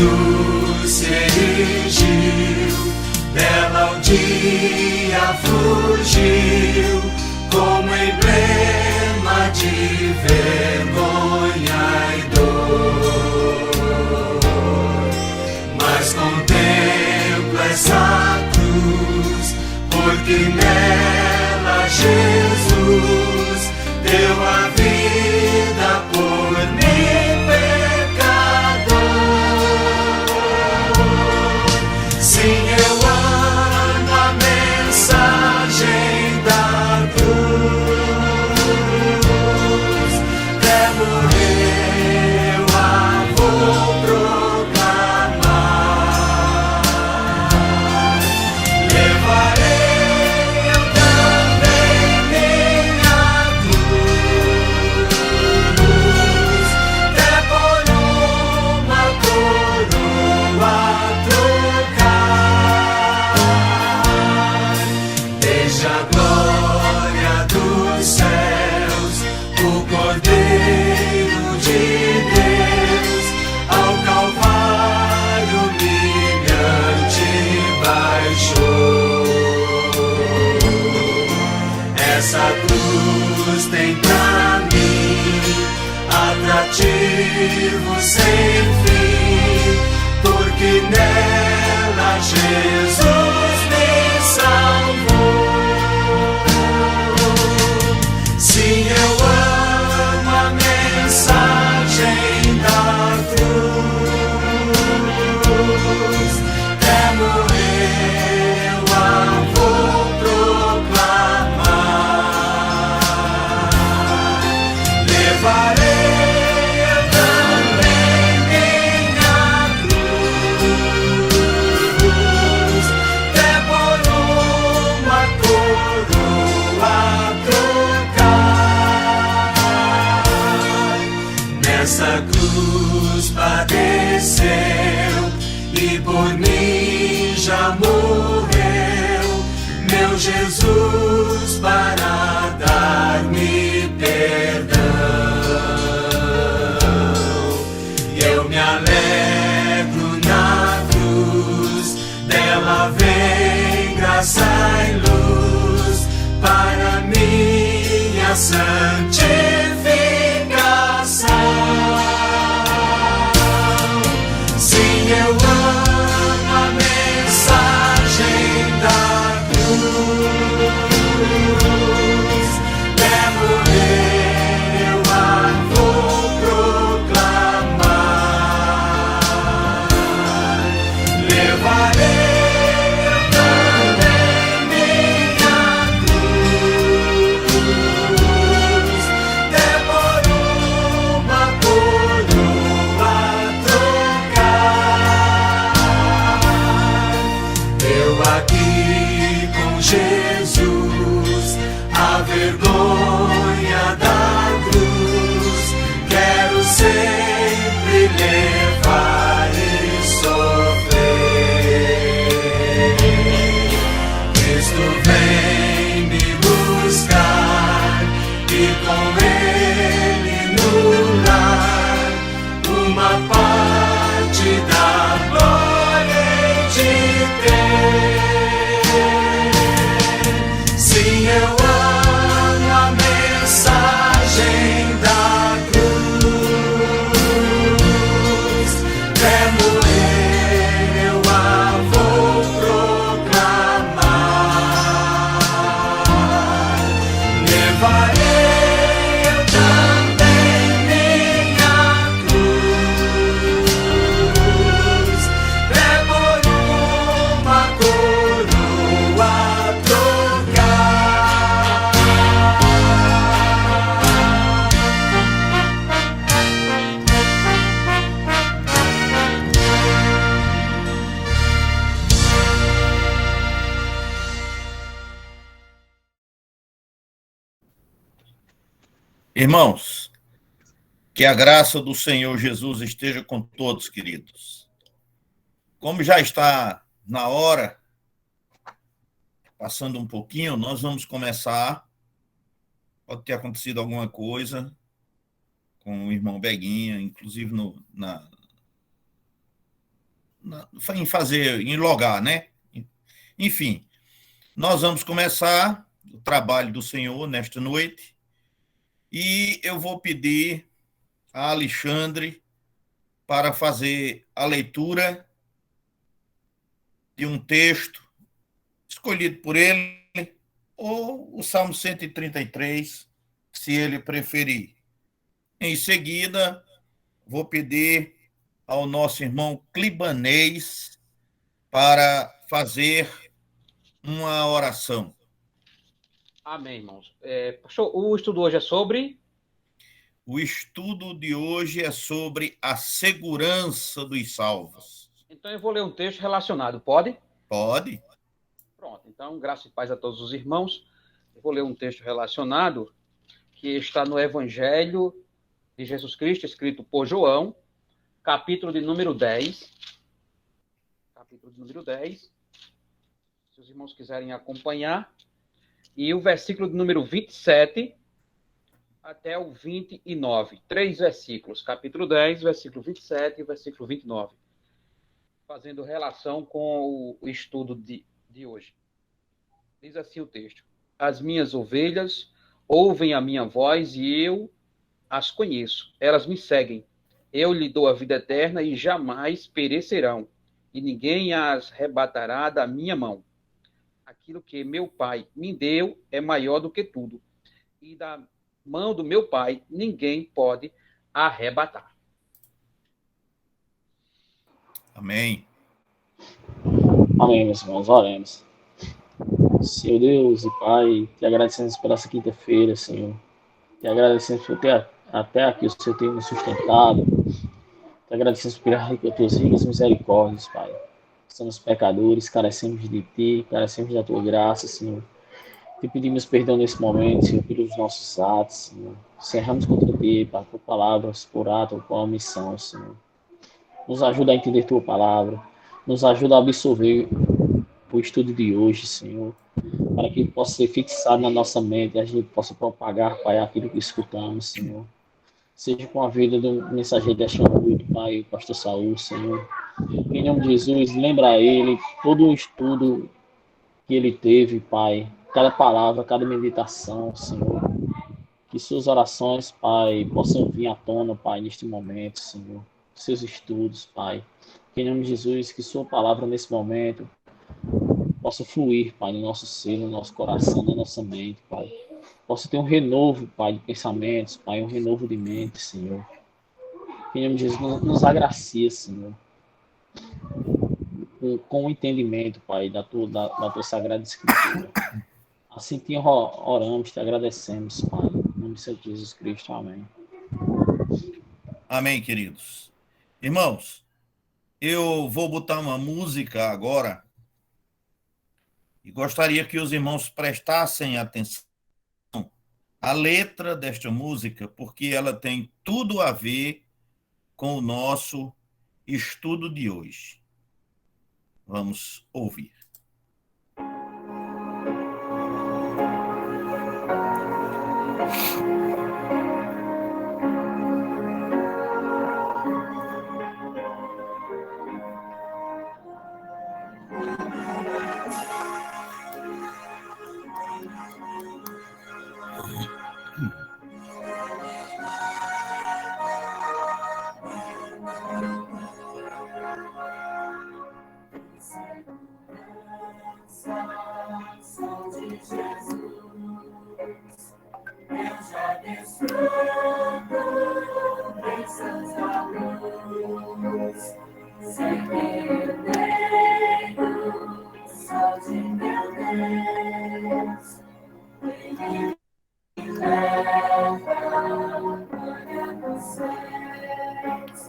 cruz se erigiu, dela um dia fugiu, como emblema de vergonha e dor. Mas contempla essa cruz, porque nela Jesus deu a vida por mim, pecador. Sim, eu amo a mensagem da cruz. Até morrer eu a vou proclamar. Levarei eu também minha cruz, até por uma coroa trocar. Desde a glória dos céus, o Cordeiro de Deus ao Calvário humilhante baixou. Essa cruz tem pra mim atrativo sem fim, porque nela Jesus me salvou. Sim, eu amo a mensagem da cruz. Até morrer eu a vou proclamar. Levarei eu também minha cruz, até por uma coroa trocar. Nessa cruz padeceu e por mim já morreu, meu Jesus, para dar-me perdão. E eu me alegro na cruz, dela vem graça e luz para minha santificação. Sim, eu amo a mensagem da cruz. Até morrer eu a vou proclamar. Levarei eu também minha cruz, até por uma coroa trocar. Eu aqui com Jesus, a vergonha da cruz, quero sempre levar e sofrer. Cristo vem me buscar e com Ele no lar uma parte da glória hei de ter. Sim, eu amo a mensagem da cruz. Até morrer eu a vou proclamar. Levarei eu também minha cruz, até por uma coroa trocar. Irmãos, que a graça do Senhor Jesus esteja com todos, queridos. Como já está na hora, passando um pouquinho, nós vamos começar. Pode ter acontecido alguma coisa com o irmão Beguinha, inclusive em logar, né? Enfim, nós vamos começar o trabalho do Senhor nesta noite e eu vou pedir a Alexandre para fazer a leitura de um texto escolhido por ele, ou o Salmo 133, se ele preferir. Em seguida, vou pedir ao nosso irmão Clibanês para fazer uma oração. Amém, irmãos. Pastor, o estudo hoje é sobre... O estudo de hoje é sobre a segurança dos salvos. Então eu vou ler um texto relacionado, pode? Pode? Pronto, então graça e paz a todos os irmãos. Eu vou ler um texto relacionado que está no Evangelho de Jesus Cristo, escrito por João, capítulo de número 10. Capítulo de número 10. Se os irmãos quiserem acompanhar. E o versículo de número 27 até o 29. 3 versículos. Capítulo 10, versículo 27 e versículo 29. Fazendo relação com o estudo de hoje. Diz assim o texto: As minhas ovelhas ouvem a minha voz e eu as conheço. Elas me seguem. Eu lhe dou a vida eterna e jamais perecerão. E ninguém as arrebatará da minha mão. Aquilo que meu Pai me deu é maior do que tudo. E da mão do meu Pai ninguém pode arrebatar. Amém. Amém, meus irmãos, oremos. Senhor Deus e Pai, te agradecemos por essa quinta-feira, Senhor. Te agradecemos por ter até aqui o Senhor ter nos sustentado. Te agradecemos por tuas ricas misericórdias, Pai. Somos pecadores, carecemos de Ti, carecemos da Tua graça, Senhor. Te pedimos perdão nesse momento, Senhor, pelos nossos atos, Senhor. Cerramos contra Ti, Pai, por palavras, por ato, por omissão, Senhor. Nos ajuda a entender Tua palavra. Nos ajuda a absorver o estudo de hoje, Senhor, para que possa ser fixado na nossa mente e a gente possa propagar, Pai, aquilo que escutamos, Senhor. Seja com a vida do mensageiro desta noite, Pai, o pastor Saul, Senhor. Em nome de Jesus, lembra a ele todo o estudo que ele teve, Pai, cada palavra, cada meditação, Senhor. Que suas orações, Pai, possam vir à tona, Pai, neste momento, Senhor. Seus estudos, Pai. Em nome de Jesus, que sua palavra nesse momento possa fluir, Pai, no nosso ser, no nosso coração, na nossa mente, Pai. Possa ter um renovo, Pai, de pensamentos, Pai, um renovo de mente, Senhor. Em nome de Jesus, nos agracia, Senhor, com o entendimento, Pai, da tua Sagrada Escritura. Assim te oramos, te agradecemos, Pai. Em nome de Jesus Cristo, amém. Amém, queridos. Irmãos, eu vou botar uma música agora e gostaria que os irmãos prestassem atenção à letra desta música, porque ela tem tudo a ver com o nosso estudo de hoje. Vamos ouvir. Sou de Jesus, eu já desfruto bênçãos da luz. Sei que eu tenho só de meu Deus, Ele me leva para os céus.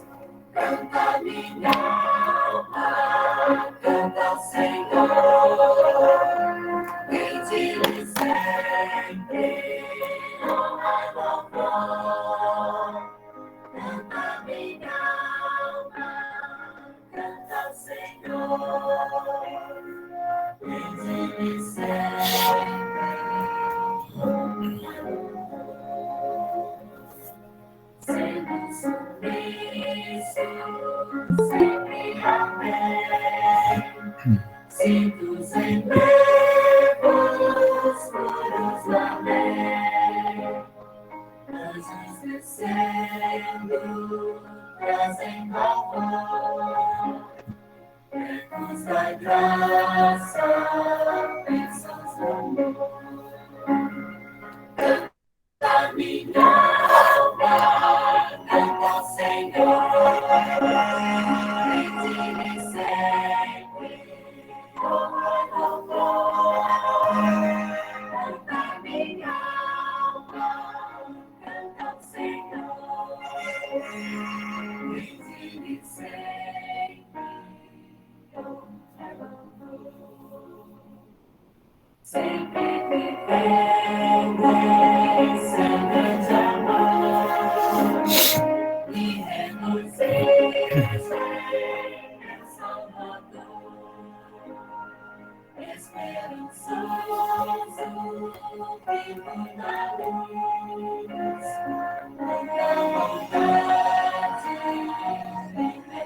Canta minha alma, canta ao Senhor. Bendito sempre, honra e louvor. Canta minha alma, canta ao Senhor. Bendito sempre, sendo submisso, sempre amém. Cintos em brevos, muros da lei, anjos descendo, trazendo amor, ecos da graça, bênçãos do amor. Canta minha alma, canta ao Senhor, bendito sempre, honra louvor. Canta minha alma, canta ao Senhor, bendito sempre, honra louvor. Sempre vivendo sem grande amor, e regozijo em meu Salvador, esperançoso, vivo na luz, muita vontade em Jesus.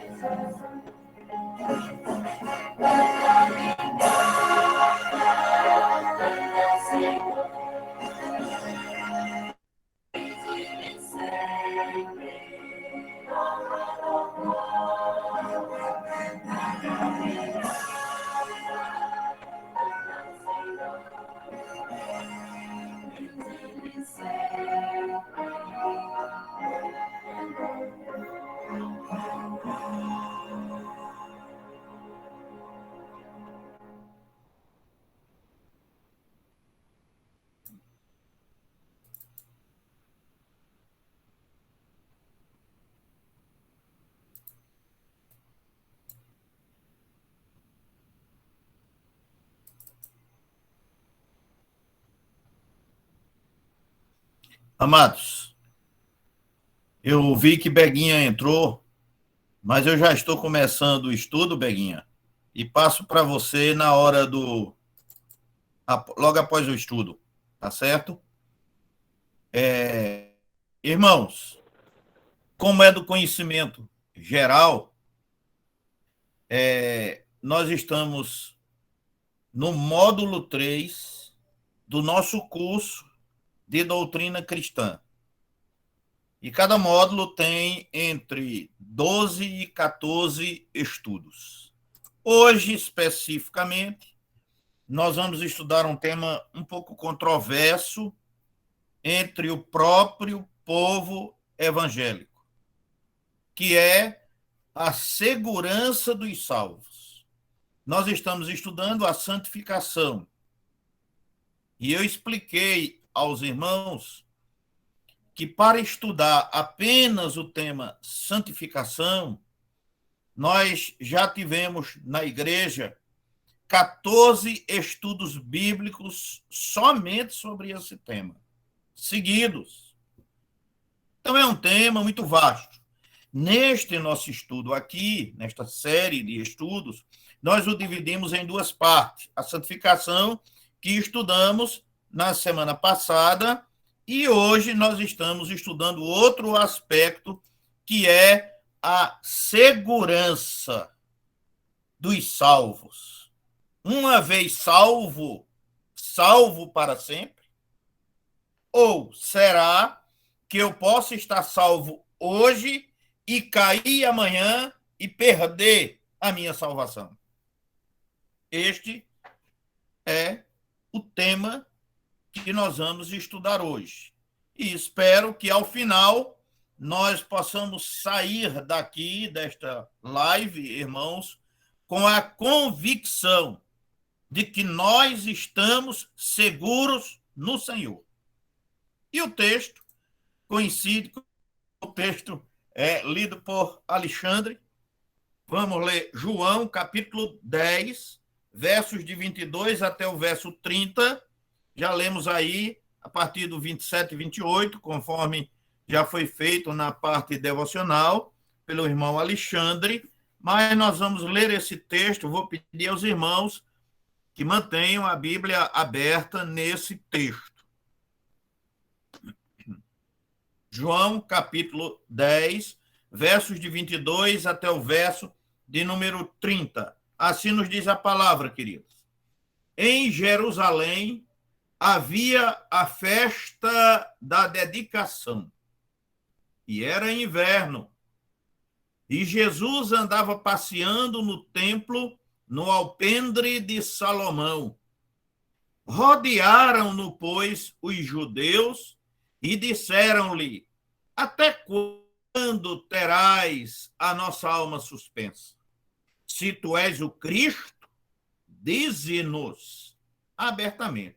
Amados, eu vi que Beguinha entrou, mas eu já estou começando o estudo, Beguinha, e passo para você na hora logo após o estudo, tá certo? Irmãos, como é do conhecimento geral, nós estamos no módulo 3 do nosso curso de doutrina cristã. E cada módulo tem entre 12 e 14 estudos. Hoje, especificamente, nós vamos estudar um tema um pouco controverso entre o próprio povo evangélico, que é a segurança dos salvos. Nós estamos estudando a santificação. E eu expliquei aos irmãos que para estudar apenas o tema santificação, nós já tivemos na igreja 14 estudos bíblicos somente sobre esse tema, seguidos. Então é um tema muito vasto. Neste nosso estudo aqui, nesta série de estudos, nós o dividimos em duas partes. A santificação, que estudamos na semana passada, e hoje nós estamos estudando outro aspecto, que é a segurança dos salvos. Uma vez salvo, salvo para sempre? Ou será que eu posso estar salvo hoje e cair amanhã e perder a minha salvação? Este é o tema que nós vamos estudar hoje. E espero que, ao final, nós possamos sair daqui, desta live, irmãos, com a convicção de que nós estamos seguros no Senhor. E o texto coincide com o texto lido por Alexandre. Vamos ler João, capítulo 10, versos de 22 até o verso 30. Já lemos aí a partir do 27 e 28, conforme já foi feito na parte devocional pelo irmão Alexandre, mas nós vamos ler esse texto. Vou pedir aos irmãos que mantenham a Bíblia aberta nesse texto. João, capítulo 10, versos de 22 até o verso de número 30. assim nos diz a palavra, queridos. Em Jerusalém havia a festa da dedicação, e era inverno. E Jesus andava passeando no templo, no alpendre de Salomão. Rodearam-no, pois, os judeus e disseram-lhe: até quando terás a nossa alma suspensa? Se tu és o Cristo, dize-nos abertamente.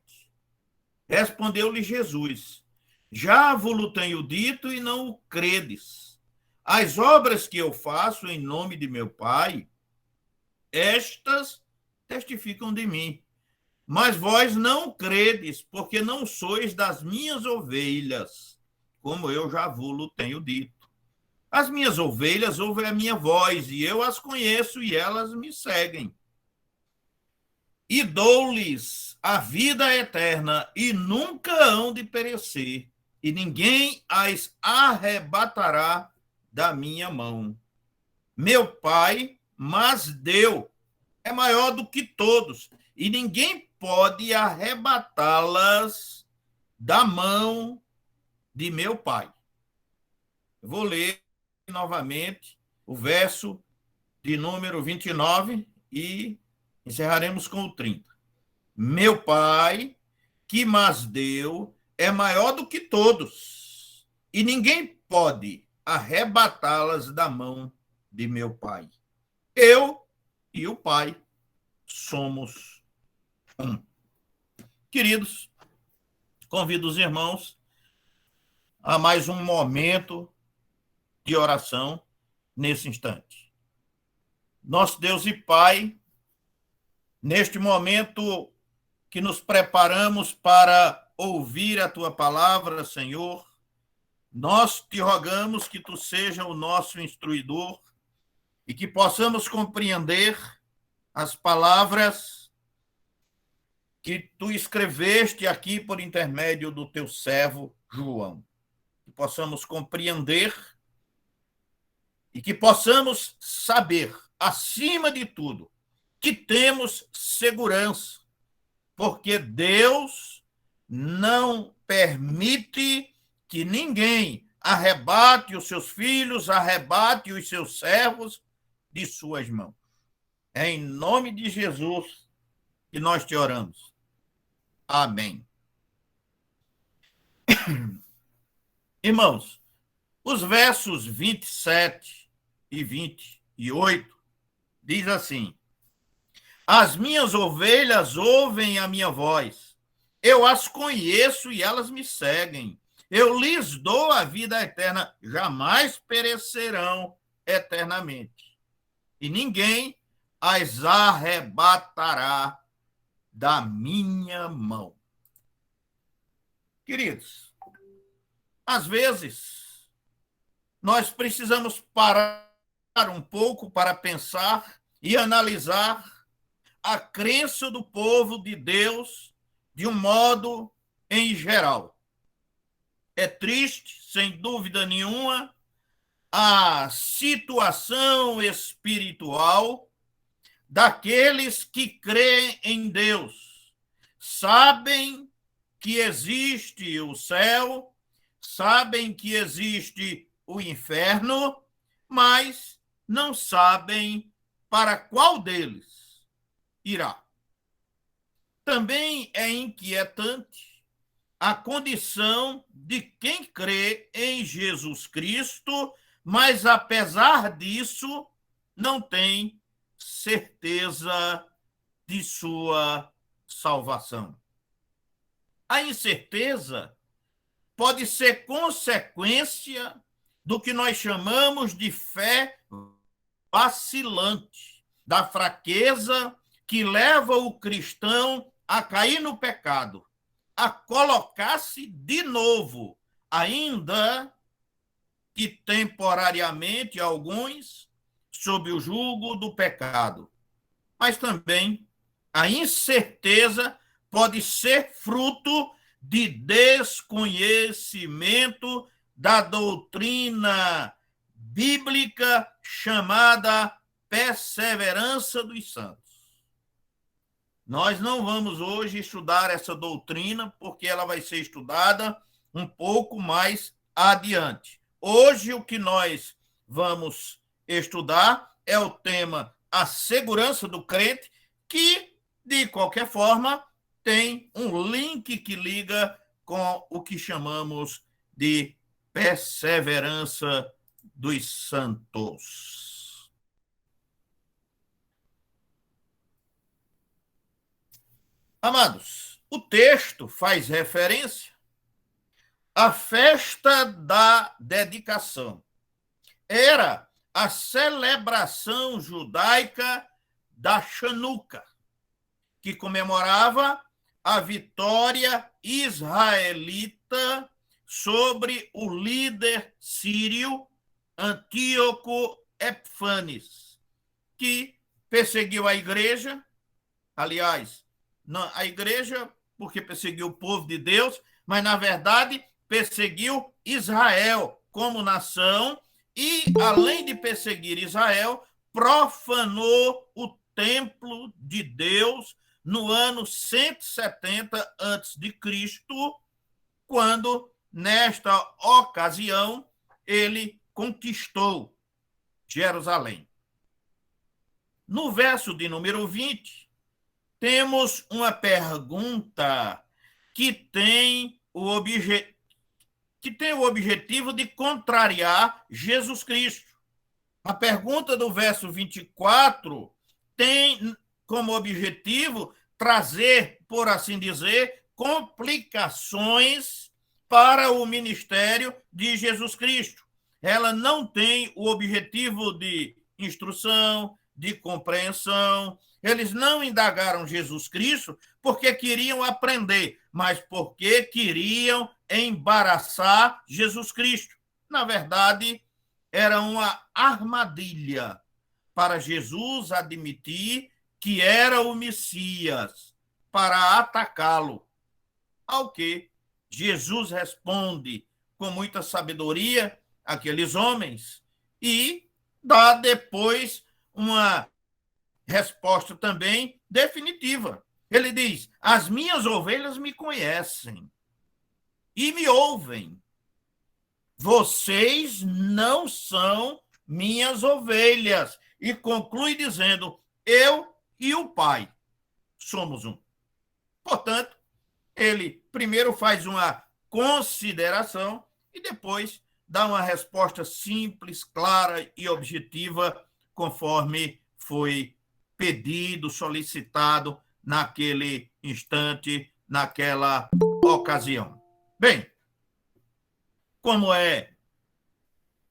Respondeu-lhe Jesus: já vos tenho dito e não o credes. As obras que eu faço em nome de meu Pai, estas testificam de mim. Mas vós não credes, porque não sois das minhas ovelhas, como eu já vos tenho dito. As minhas ovelhas ouvem a minha voz, e eu as conheço, e elas me seguem. E dou-lhes a vida eterna, e nunca hão de perecer, e ninguém as arrebatará da minha mão. Meu Pai mas deu, é maior do que todos, e ninguém pode arrebatá-las da mão de meu Pai. Eu vou ler novamente o verso de número 29 e encerraremos com o 30. Meu Pai, que mas deu, é maior do que todos, e ninguém pode arrebatá-las da mão de meu Pai. Eu e o Pai somos um. Queridos, convido os irmãos a mais um momento de oração nesse instante. Nosso Deus e Pai, neste momento que nos preparamos para ouvir a Tua palavra, Senhor, nós te rogamos que Tu seja o nosso instruidor e que possamos compreender as palavras que Tu escreveste aqui por intermédio do Teu servo João. Que possamos compreender e que possamos saber, acima de tudo, que temos segurança, porque Deus não permite que ninguém arrebate os seus filhos, arrebate os seus servos de suas mãos. É em nome de Jesus que nós te oramos. Amém. Irmãos, os versos 27 e 28 diz assim: as minhas ovelhas ouvem a minha voz, eu as conheço e elas me seguem. Eu lhes dou a vida eterna, jamais perecerão eternamente. E ninguém as arrebatará da minha mão. Queridos, às vezes, nós precisamos parar um pouco para pensar e analisar a crença do povo de Deus de um modo em geral. É triste, sem dúvida nenhuma, a situação espiritual daqueles que creem em Deus. Sabem que existe o céu, sabem que existe o inferno, mas não sabem para qual deles irá. Também é inquietante a condição de quem crê em Jesus Cristo, mas, apesar disso, não tem certeza de sua salvação. A incerteza pode ser consequência do que nós chamamos de fé vacilante, da fraqueza que leva o cristão a cair no pecado, a colocar-se de novo, ainda que temporariamente alguns, sob o jugo do pecado. Mas também a incerteza pode ser fruto de desconhecimento da doutrina bíblica chamada perseverança dos santos. Nós não vamos hoje estudar essa doutrina, porque ela vai ser estudada um pouco mais adiante. Hoje, o que nós vamos estudar é o tema a segurança do crente, que, de qualquer forma, tem um link que liga com o que chamamos de perseverança dos santos. Amados, o texto faz referência à festa da dedicação. Era a celebração judaica da Chanuca, que comemorava a vitória israelita sobre o líder sírio Antíoco Epífanes, que perseguiu a igreja, aliás, não, a igreja porque perseguiu o povo de Deus, mas, na verdade, perseguiu Israel como nação e, além de perseguir Israel, profanou o templo de Deus no ano 170 a.C., quando, nesta ocasião, ele conquistou Jerusalém. No verso de número 20, temos uma pergunta que tem o objetivo de contrariar Jesus Cristo. A pergunta do verso 24 tem como objetivo trazer, por assim dizer, complicações para o ministério de Jesus Cristo. Ela não tem o objetivo de instrução, de compreensão. Eles não indagaram Jesus Cristo porque queriam aprender, mas porque queriam embaraçar Jesus Cristo. Na verdade, era uma armadilha para Jesus admitir que era o Messias, para atacá-lo. Ao que Jesus responde com muita sabedoria àqueles homens e dá depois uma resposta também definitiva. Ele diz: as minhas ovelhas me conhecem e me ouvem. Vocês não são minhas ovelhas. E conclui dizendo: eu e o Pai somos um. Portanto, ele primeiro faz uma consideração e depois dá uma resposta simples, clara e objetiva, conforme foi pedido, solicitado naquele instante, naquela ocasião. Bem, como é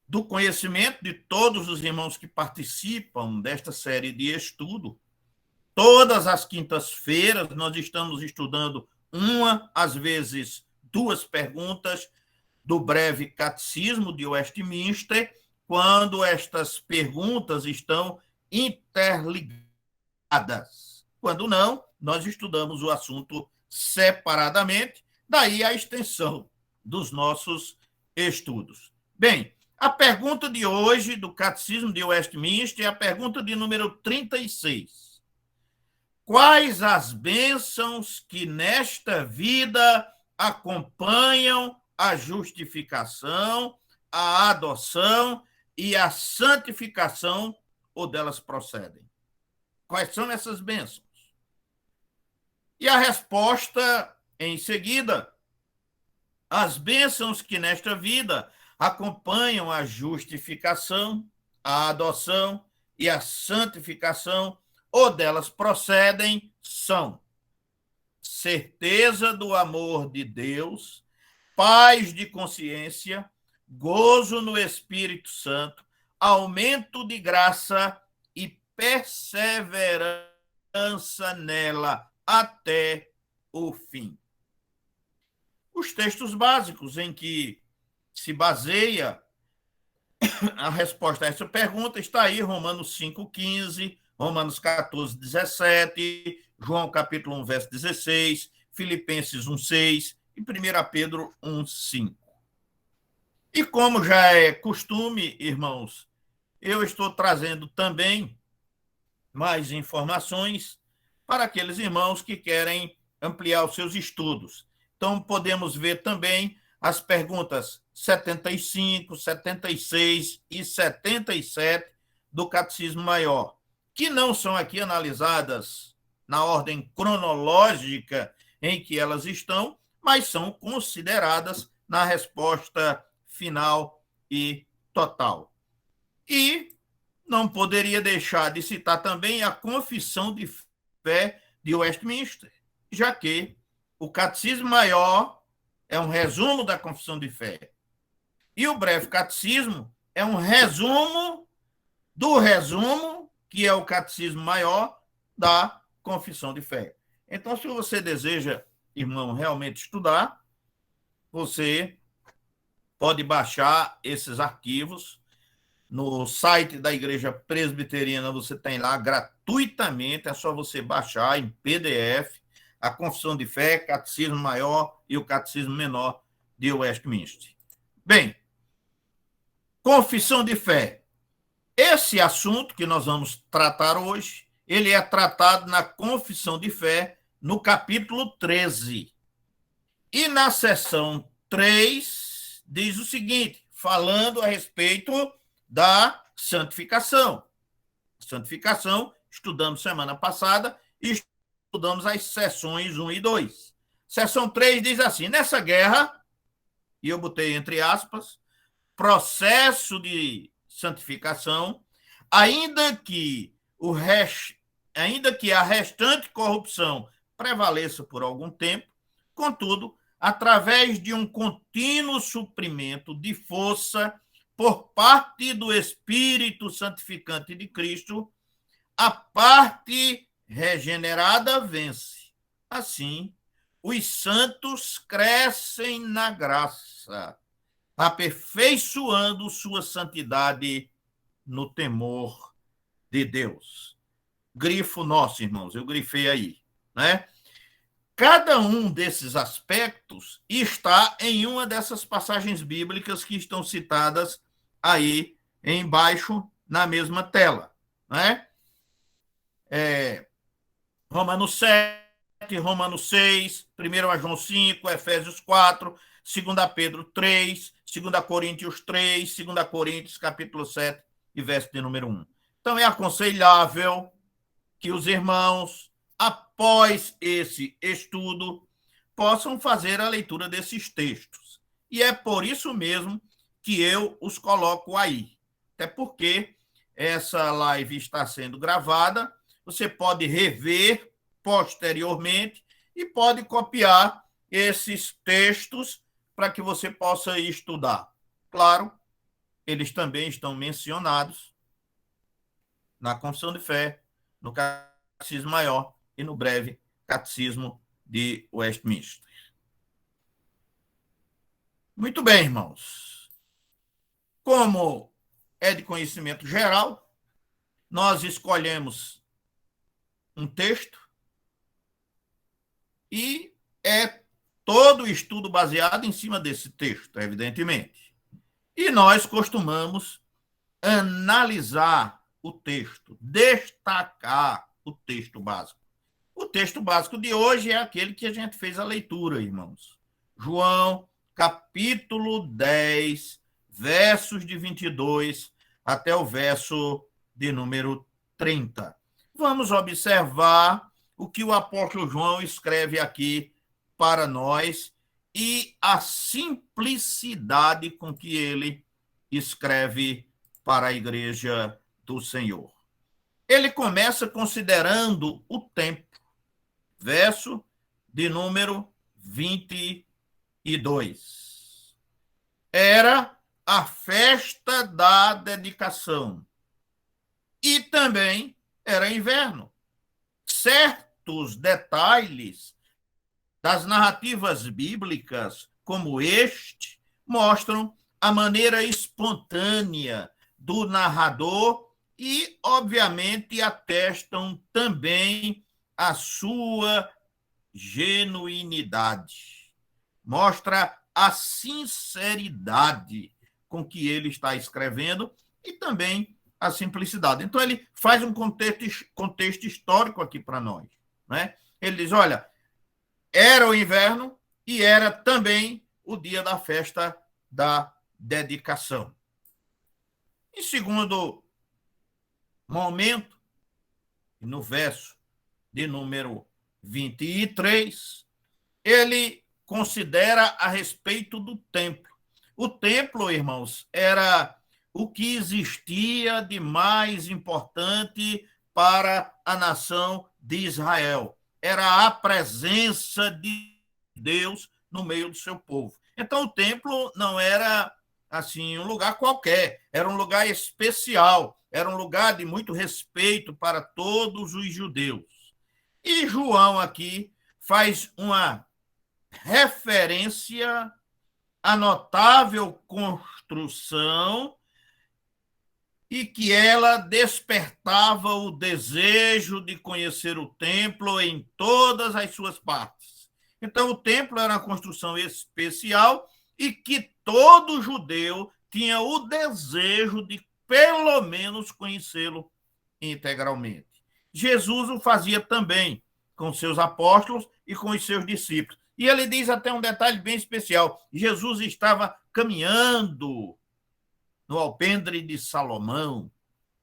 do conhecimento de todos os irmãos que participam desta série de estudo, todas as quintas-feiras nós estamos estudando uma, às vezes duas perguntas do breve catecismo de Westminster, quando estas perguntas estão interligadas. Quando não, nós estudamos o assunto separadamente, daí a extensão dos nossos estudos. Bem, a pergunta de hoje do Catecismo de Westminster é a pergunta de número 36. Quais as bênçãos que nesta vida acompanham a justificação, a adoção e a santificação, ou delas procedem? Quais são essas bênçãos? E a resposta em seguida: as bênçãos que nesta vida acompanham a justificação, a adoção e a santificação, ou delas procedem, são certeza do amor de Deus, paz de consciência, gozo no Espírito Santo, aumento de graça e perseverança nela até o fim. Os textos básicos em que se baseia a resposta a essa pergunta está aí: Romanos 5,15, Romanos 14,17, João capítulo 1, verso 16, Filipenses 1,6 e 1 Pedro 1,5. E como já é costume, irmãos, eu estou trazendo também mais informações para aqueles irmãos que querem ampliar os seus estudos. Então, podemos ver também as perguntas 75, 76 e 77 do Catecismo Maior, que não são aqui analisadas na ordem cronológica em que elas estão, mas são consideradas na resposta final e total. E não poderia deixar de citar também a Confissão de Fé de Westminster, já que o Catecismo Maior é um resumo da Confissão de Fé e o Breve Catecismo é um resumo do resumo, que é o Catecismo Maior da Confissão de Fé. Então, se você deseja, irmão, realmente estudar, você pode baixar esses arquivos no site da Igreja Presbiteriana. Você tem lá gratuitamente, é só você baixar em PDF a Confissão de Fé, Catecismo Maior e o Catecismo Menor de Westminster. Bem, Confissão de Fé. Esse assunto que nós vamos tratar hoje, ele é tratado na Confissão de Fé, no capítulo 13. E na seção 3, diz o seguinte, falando a respeito da santificação. Santificação, estudamos semana passada e estudamos as seções 1 e 2. Seção 3 diz assim, nessa guerra, e eu botei entre aspas, processo de santificação, ainda que a restante corrupção prevaleça por algum tempo, contudo, através de um contínuo suprimento de força por parte do Espírito Santificante de Cristo, a parte regenerada vence. Assim, os santos crescem na graça, aperfeiçoando sua santidade no temor de Deus. Grifo nosso, irmãos, eu grifei aí, né? Cada um desses aspectos está em uma dessas passagens bíblicas que estão citadas aí embaixo na mesma tela, né? Romanos 7, Romanos 6, 1 João 5, Efésios 4, 2 Pedro 3, 2 Coríntios 3, 2 Coríntios capítulo 7 e verso de número 1. Então, é aconselhável que os irmãos, após esse estudo, possam fazer a leitura desses textos. E é por isso mesmo que eu os coloco aí. Até porque essa live está sendo gravada, você pode rever posteriormente e pode copiar esses textos para que você possa estudar. Claro, eles também estão mencionados na Confissão de Fé, no Catecismo Maior e no Breve Catecismo de Westminster. Muito bem, irmãos. Como é de conhecimento geral, nós escolhemos um texto e é todo o estudo baseado em cima desse texto, evidentemente. E nós costumamos analisar o texto, destacar o texto básico. O texto básico de hoje é aquele que a gente fez a leitura, irmãos. João, capítulo 10, versos de 22 até o verso de número 30. Vamos observar o que o apóstolo João escreve aqui para nós e a simplicidade com que ele escreve para a igreja do Senhor. Ele começa considerando o tempo, verso de número 22. Era a festa da dedicação e também era inverno. Certos detalhes das narrativas bíblicas, como este, mostram a maneira espontânea do narrador e, obviamente, atestam também a sua genuinidade. Mostra a sinceridade com que ele está escrevendo e também a simplicidade. Então, ele faz um contexto histórico aqui para nós. Né? Ele diz, olha, era o inverno e era também o dia da festa da dedicação. Em segundo momento, no verso de número 23, ele considera a respeito do templo. O templo, irmãos, era o que existia de mais importante para a nação de Israel. Era a presença de Deus no meio do seu povo. Então, o templo não era assim um lugar qualquer, era um lugar especial, era um lugar de muito respeito para todos os judeus. E João aqui faz uma referência à notável construção e que ela despertava o desejo de conhecer o templo em todas as suas partes. Então, o templo era uma construção especial e que todo judeu tinha o desejo de, pelo menos, conhecê-lo integralmente. Jesus o fazia também com seus apóstolos e com os seus discípulos. E ele diz até um detalhe bem especial. Jesus estava caminhando no alpendre de Salomão.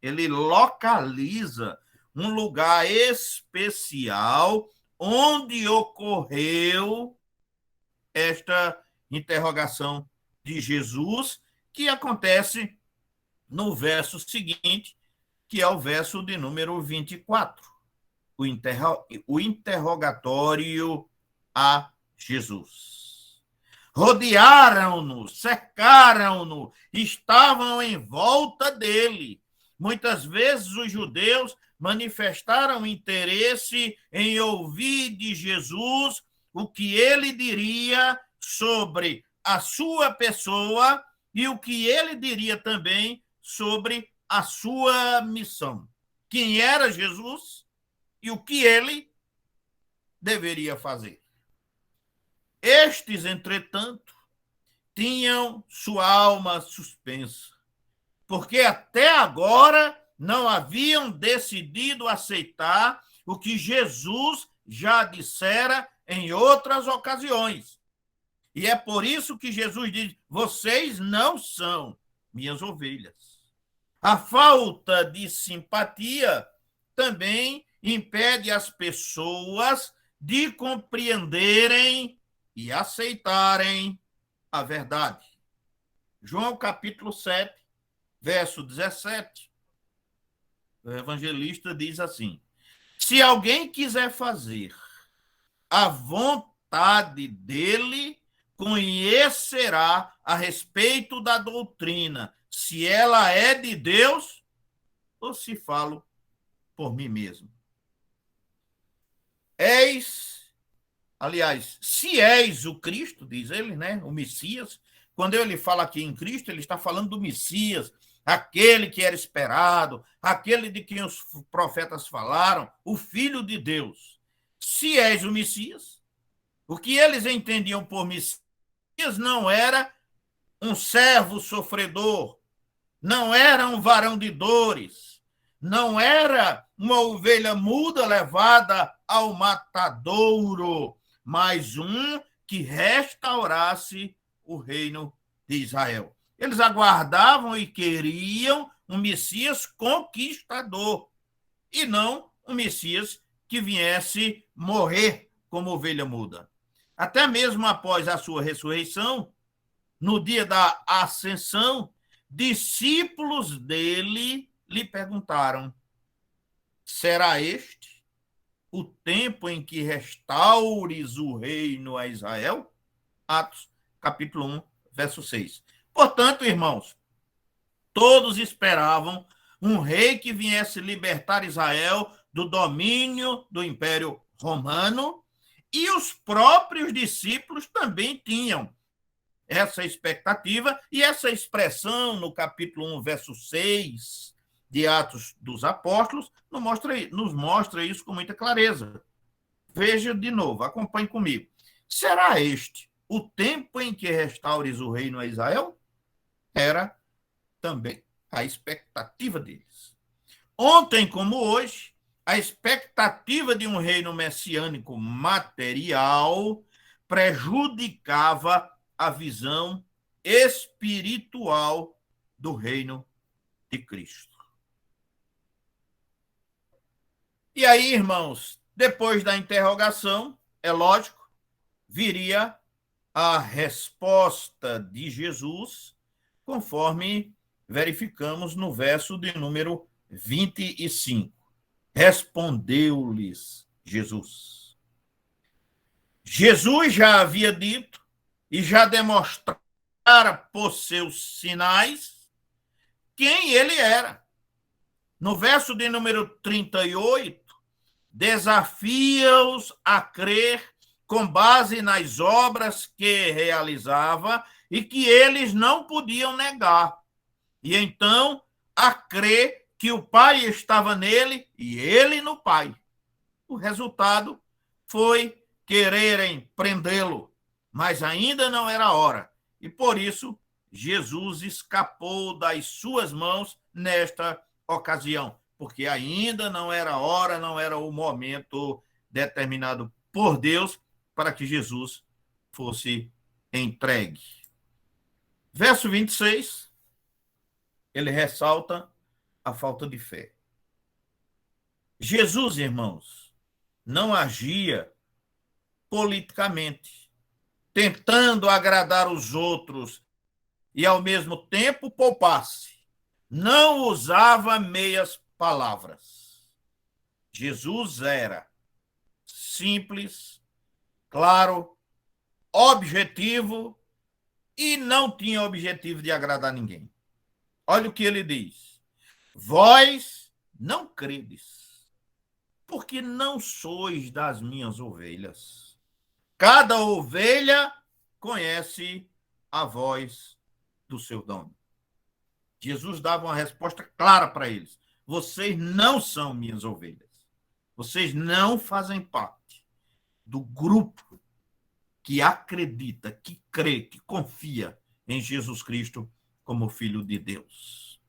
Ele localiza um lugar especial onde ocorreu esta interrogação de Jesus, que acontece no verso seguinte, que é o verso de número 24, o interrogatório a Jesus. Rodearam-no, cercaram-no, estavam em volta dele. Muitas vezes os judeus manifestaram interesse em ouvir de Jesus o que ele diria sobre a sua pessoa e o que ele diria também sobre a sua missão. Quem era Jesus e o que ele deveria fazer. Estes, entretanto, tinham sua alma suspensa, porque até agora não haviam decidido aceitar o que Jesus já dissera em outras ocasiões. E é por isso que Jesus diz, vocês não são minhas ovelhas. A falta de simpatia também impede as pessoas de compreenderem e aceitarem a verdade. João capítulo 7, verso 17, o evangelista diz assim, se alguém quiser fazer a vontade dele, conhecerá a respeito da doutrina, se ela é de Deus ou se falo por mim mesmo. Se és o Cristo, diz ele, né, o Messias, quando ele fala aqui em Cristo, ele está falando do Messias, aquele que era esperado, aquele de quem os profetas falaram, o Filho de Deus. Se és o Messias, o que eles entendiam por Messias não era um servo sofredor, não era um varão de dores, não era uma ovelha muda levada ao matadouro, mas um que restaurasse o reino de Israel. Eles aguardavam e queriam um Messias conquistador, e não um Messias que viesse morrer como ovelha muda. Até mesmo após a sua ressurreição, no dia da ascensão, discípulos dele lhe perguntaram, será este o tempo em que restaures o reino a Israel? Atos, capítulo 1, verso 6. Portanto, irmãos, todos esperavam um rei que viesse libertar Israel do domínio do Império Romano, e os próprios discípulos também tinham essa expectativa, e essa expressão no capítulo 1, verso 6 de Atos dos Apóstolos nos mostra isso com muita clareza. Veja de novo, acompanhe comigo. Será este o tempo em que restaures o reino a Israel? Era também a expectativa deles. Ontem, como hoje, a expectativa de um reino messiânico material prejudicava a visão espiritual do reino de Cristo. E aí, irmãos, depois da interrogação, é lógico, viria a resposta de Jesus, conforme verificamos no verso de número 25. Respondeu-lhes Jesus. Jesus já havia dito e já demonstrara por seus sinais quem ele era. No verso de número 38, desafia-os a crer com base nas obras que realizava e que eles não podiam negar. E então, a crer que o Pai estava nele e ele no Pai. O resultado foi quererem prendê-lo, mas ainda não era a hora. E por isso, Jesus escapou das suas mãos nesta ocasião, porque ainda não era a hora, não era o momento determinado por Deus para que Jesus fosse entregue. Verso 26, ele ressalta a falta de fé. Jesus, irmãos, não agia politicamente, tentando agradar os outros e, ao mesmo tempo, poupar-se. Não usava meias palavras. Jesus era simples, claro, objetivo e não tinha objetivo de agradar ninguém. Olha o que ele diz. Vós não credes, porque não sois das minhas ovelhas. Cada ovelha conhece a voz do seu dono. Jesus dava uma resposta clara para eles. Vocês não são minhas ovelhas. Vocês não fazem parte do grupo que acredita, que crê, que confia em Jesus Cristo como Filho de Deus.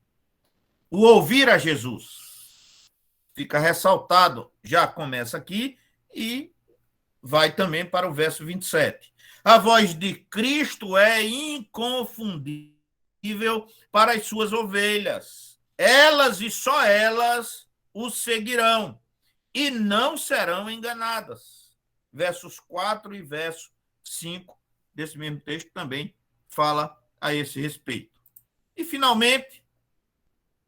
O ouvir a Jesus fica ressaltado, já começa aqui e vai também para o verso 27. A voz de Cristo é inconfundível para as suas ovelhas. Elas e só elas o seguirão e não serão enganadas. Versos 4 e verso 5 desse mesmo texto também fala a esse respeito. E, finalmente,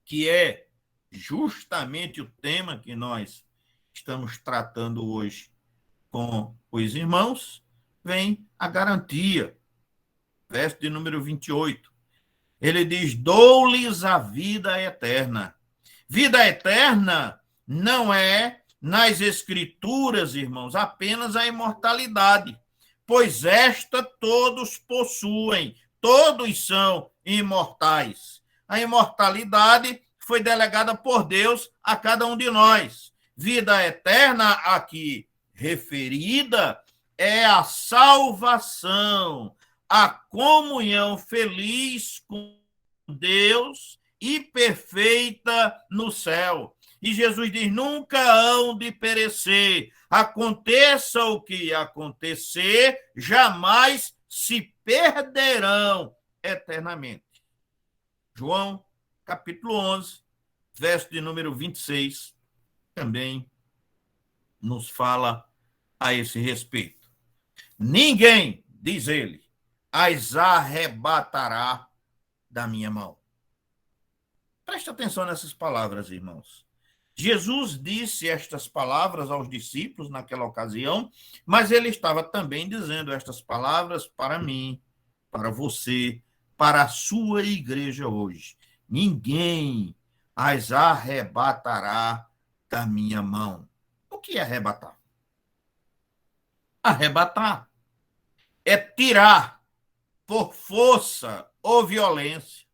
que é justamente o tema que nós estamos tratando hoje com os irmãos, vem a garantia. Verso de número 28. Ele diz, dou-lhes a vida eterna. Vida eterna não é, nas Escrituras, irmãos, apenas a imortalidade, pois esta todos possuem, todos são imortais. A imortalidade foi delegada por Deus a cada um de nós. Vida eterna aqui referida é a salvação, a comunhão feliz com Deus e perfeita no céu. E Jesus diz, nunca hão de perecer. Aconteça o que acontecer, jamais se perderão eternamente. João, capítulo 11, verso de número 26, também nos fala a esse respeito. Ninguém, diz ele, as arrebatará da minha mão. Preste atenção nessas palavras, irmãos. Jesus disse estas palavras aos discípulos naquela ocasião, mas ele estava também dizendo estas palavras para mim, para você, para a sua igreja hoje. Ninguém as arrebatará da minha mão. O que é arrebatar? Arrebatar é tirar por força ou violência,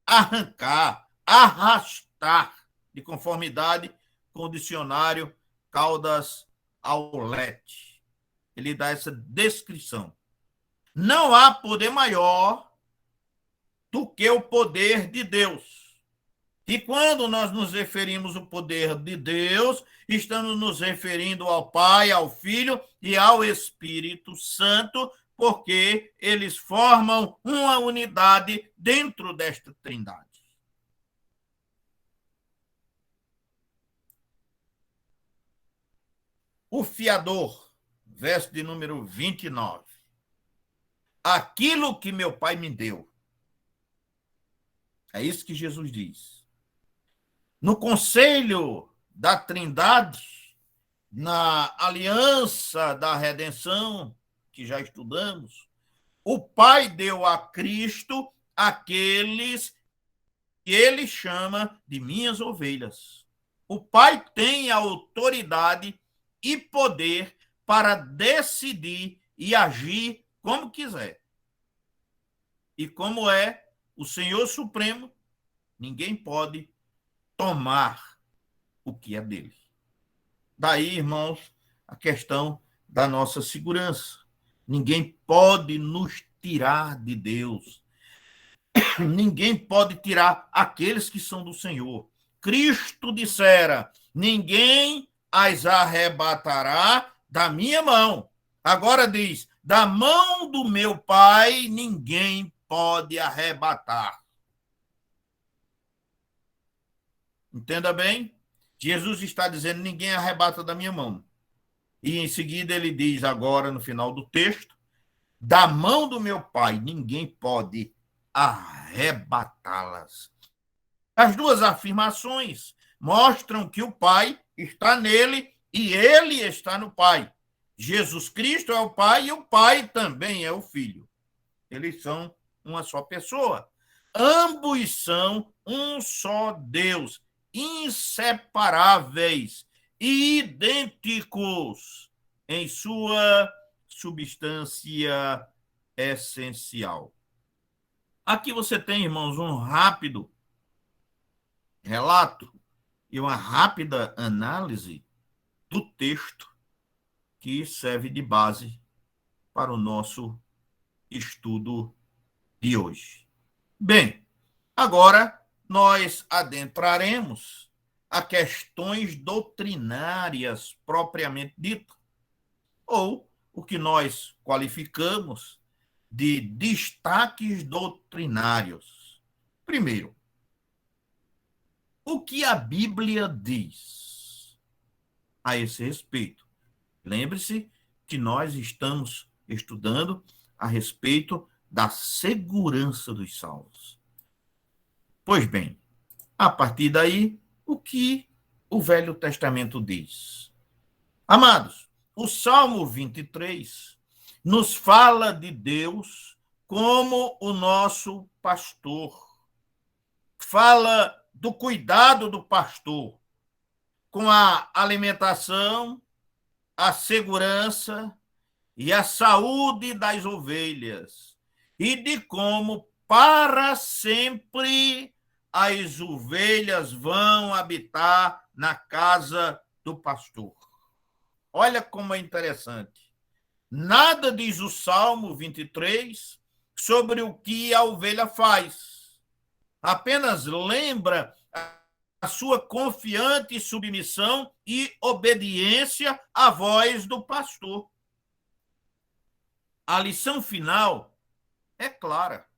arrancar, arrastar, de conformidade com o dicionário Caldas Aulete. Ele dá essa descrição. Não há poder maior do que o poder de Deus. E quando nós nos referimos ao poder de Deus, estamos nos referindo ao Pai, ao Filho e ao Espírito Santo, porque eles formam uma unidade dentro desta trindade. O fiador, verso de número 29. Aquilo que meu Pai me deu. É isso que Jesus diz. No conselho da Trindade, na aliança da redenção, que já estudamos, o Pai deu a Cristo aqueles que ele chama de minhas ovelhas. O Pai tem a autoridade e poder para decidir e agir como quiser. E como é o Senhor Supremo, ninguém pode tomar o que é dele. Daí, irmãos, a questão da nossa segurança. Ninguém pode nos tirar de Deus. Ninguém pode tirar aqueles que são do Senhor. Cristo dissera: ninguém as arrebatará da minha mão. Agora diz: da mão do meu Pai ninguém pode arrebatar. Entenda bem? Jesus está dizendo: ninguém arrebata da minha mão. E em seguida ele diz agora, no final do texto: da mão do meu Pai ninguém pode arrebatá-las. As duas afirmações mostram que o Pai está nele e ele está no Pai. Jesus Cristo é o Pai e o Pai também é o Filho. Eles são uma só pessoa. Ambos são um só Deus, inseparáveis, idênticos em sua substância essencial. Aqui você tem, irmãos, um rápido relato e uma rápida análise do texto que serve de base para o nosso estudo de hoje. Bem, agora nós adentraremos a questões doutrinárias propriamente ditas, ou o que nós qualificamos de destaques doutrinários. Primeiro, o que a Bíblia diz a esse respeito? Lembre-se que nós estamos estudando a respeito da segurança dos salvos. Pois bem, a partir daí, o que o Velho Testamento diz? Amados, o Salmo 23 nos fala de Deus como o nosso pastor. Fala do cuidado do pastor com a alimentação, a segurança e a saúde das ovelhas, e de como para sempre as ovelhas vão habitar na casa do pastor. Olha como é interessante. Nada diz o Salmo 23 sobre o que a ovelha faz. Apenas lembra a sua confiante submissão e obediência à voz do pastor. A lição final é clara.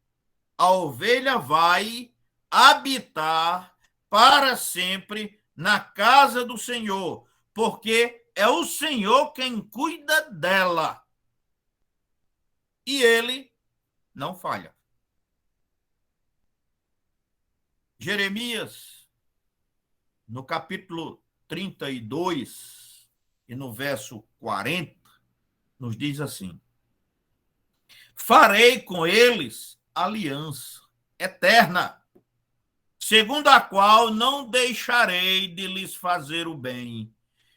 A ovelha vai habitar para sempre na casa do Senhor, porque é o Senhor quem cuida dela. E ele não falha. Jeremias, no capítulo 32 e no verso 40, nos diz assim: farei com eles aliança eterna, segundo a qual não deixarei de lhes fazer o bem,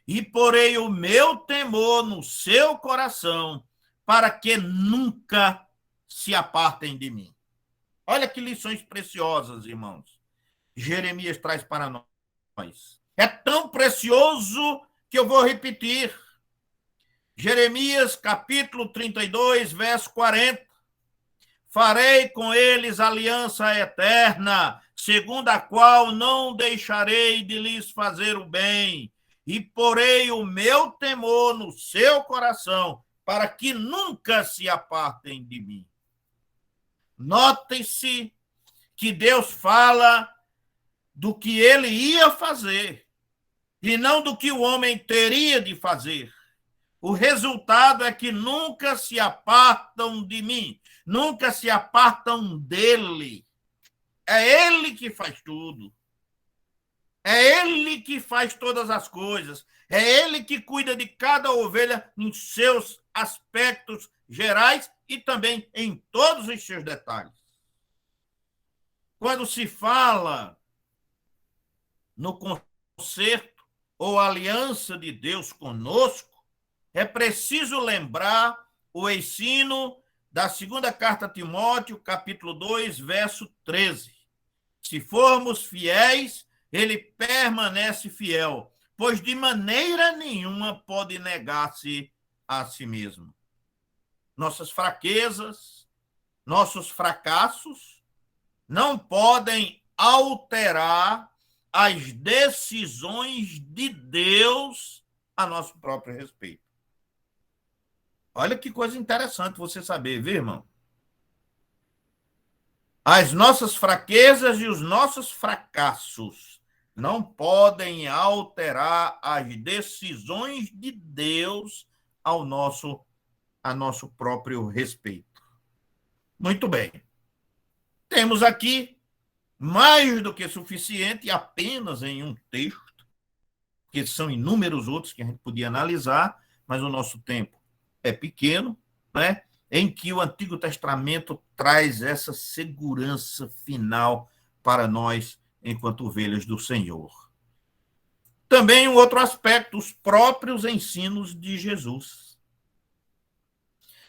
e porei o meu temor no seu coração, para que nunca se apartem de mim. Olha que lições preciosas, irmãos, Jeremias traz para nós. É tão precioso que eu vou repetir. Jeremias, capítulo 32, verso 40. farei com eles aliança eterna, segundo a qual não deixarei de lhes fazer o bem, e porei o meu temor no seu coração, para que nunca se apartem de mim. Note-se que Deus fala do que ele ia fazer, e não do que o homem teria de fazer. O resultado é que nunca se apartam de mim, nunca se apartam dele. É ele que faz tudo. É ele que faz todas as coisas. É ele que cuida de cada ovelha em seus aspectos gerais e também em todos os seus detalhes. Quando se fala no concerto ou aliança de Deus conosco, é preciso lembrar o ensino da segunda carta a Timóteo, capítulo 2, verso 13. Se formos fiéis, ele permanece fiel, pois de maneira nenhuma pode negar-se a si mesmo. Nossas fraquezas, nossos fracassos não podem alterar as decisões de Deus a nosso próprio respeito. Olha que coisa interessante você saber, viu, irmão? As nossas fraquezas e os nossos fracassos não podem alterar as decisões de Deus a nosso próprio respeito. Muito bem. Temos aqui mais do que suficiente, apenas em um texto, porque são inúmeros outros que a gente podia analisar, mas o nosso tempo é pequeno, né? Em que o Antigo Testamento traz essa segurança final para nós, enquanto ovelhas do Senhor. Também um outro aspecto, os próprios ensinos de Jesus.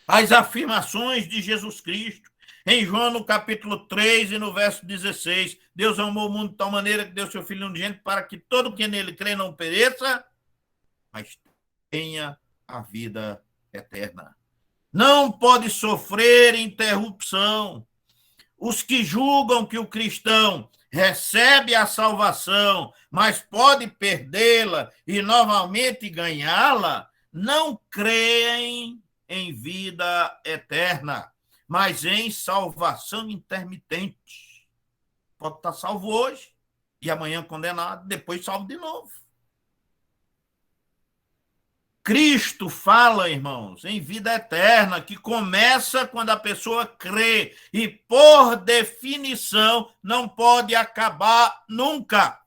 As afirmações de Jesus Cristo. Em João, no capítulo 3 e no verso 16, Deus amou o mundo de tal maneira que deu seu Filho unigênito para que todo que nele crê não pereça, mas tenha a vida eterna. Não pode sofrer interrupção. Os que julgam que o cristão recebe a salvação, mas pode perdê-la e novamente ganhá-la, não creem em vida eterna, mas em salvação intermitente. Pode estar salvo hoje e amanhã condenado, depois salvo de novo. Cristo fala, irmãos, em vida eterna, que começa quando a pessoa crê e, por definição, não pode acabar nunca.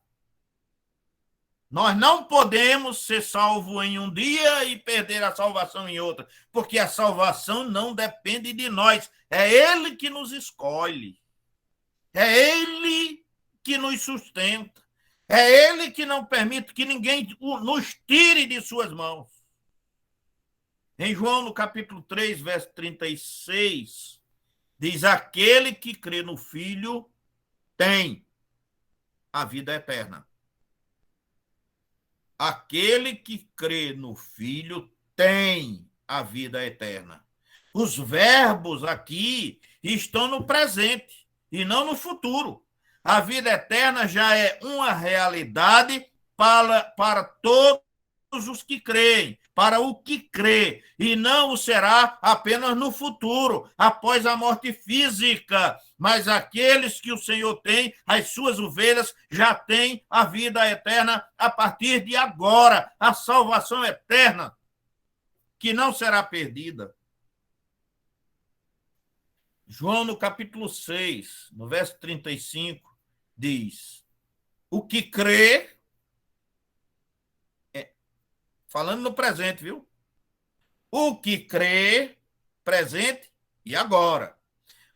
Nós não podemos ser salvos em um dia e perder a salvação em outro, porque a salvação não depende de nós. É Ele que nos escolhe. É Ele que nos sustenta. É Ele que não permite que ninguém nos tire de suas mãos. Em João, no capítulo 3, verso 36, diz: aquele que crê no Filho tem a vida eterna. Aquele que crê no Filho tem a vida eterna. Os verbos aqui estão no presente e não no futuro. A vida eterna já é uma realidade para todos os que creem, para o que crê, e não o será apenas no futuro, após a morte física. Mas aqueles que o Senhor tem, as suas ovelhas, já têm a vida eterna a partir de agora, a salvação eterna, que não será perdida. João, no capítulo 6, no verso 35, diz: o que crê, falando no presente, viu? O que crê, presente e agora.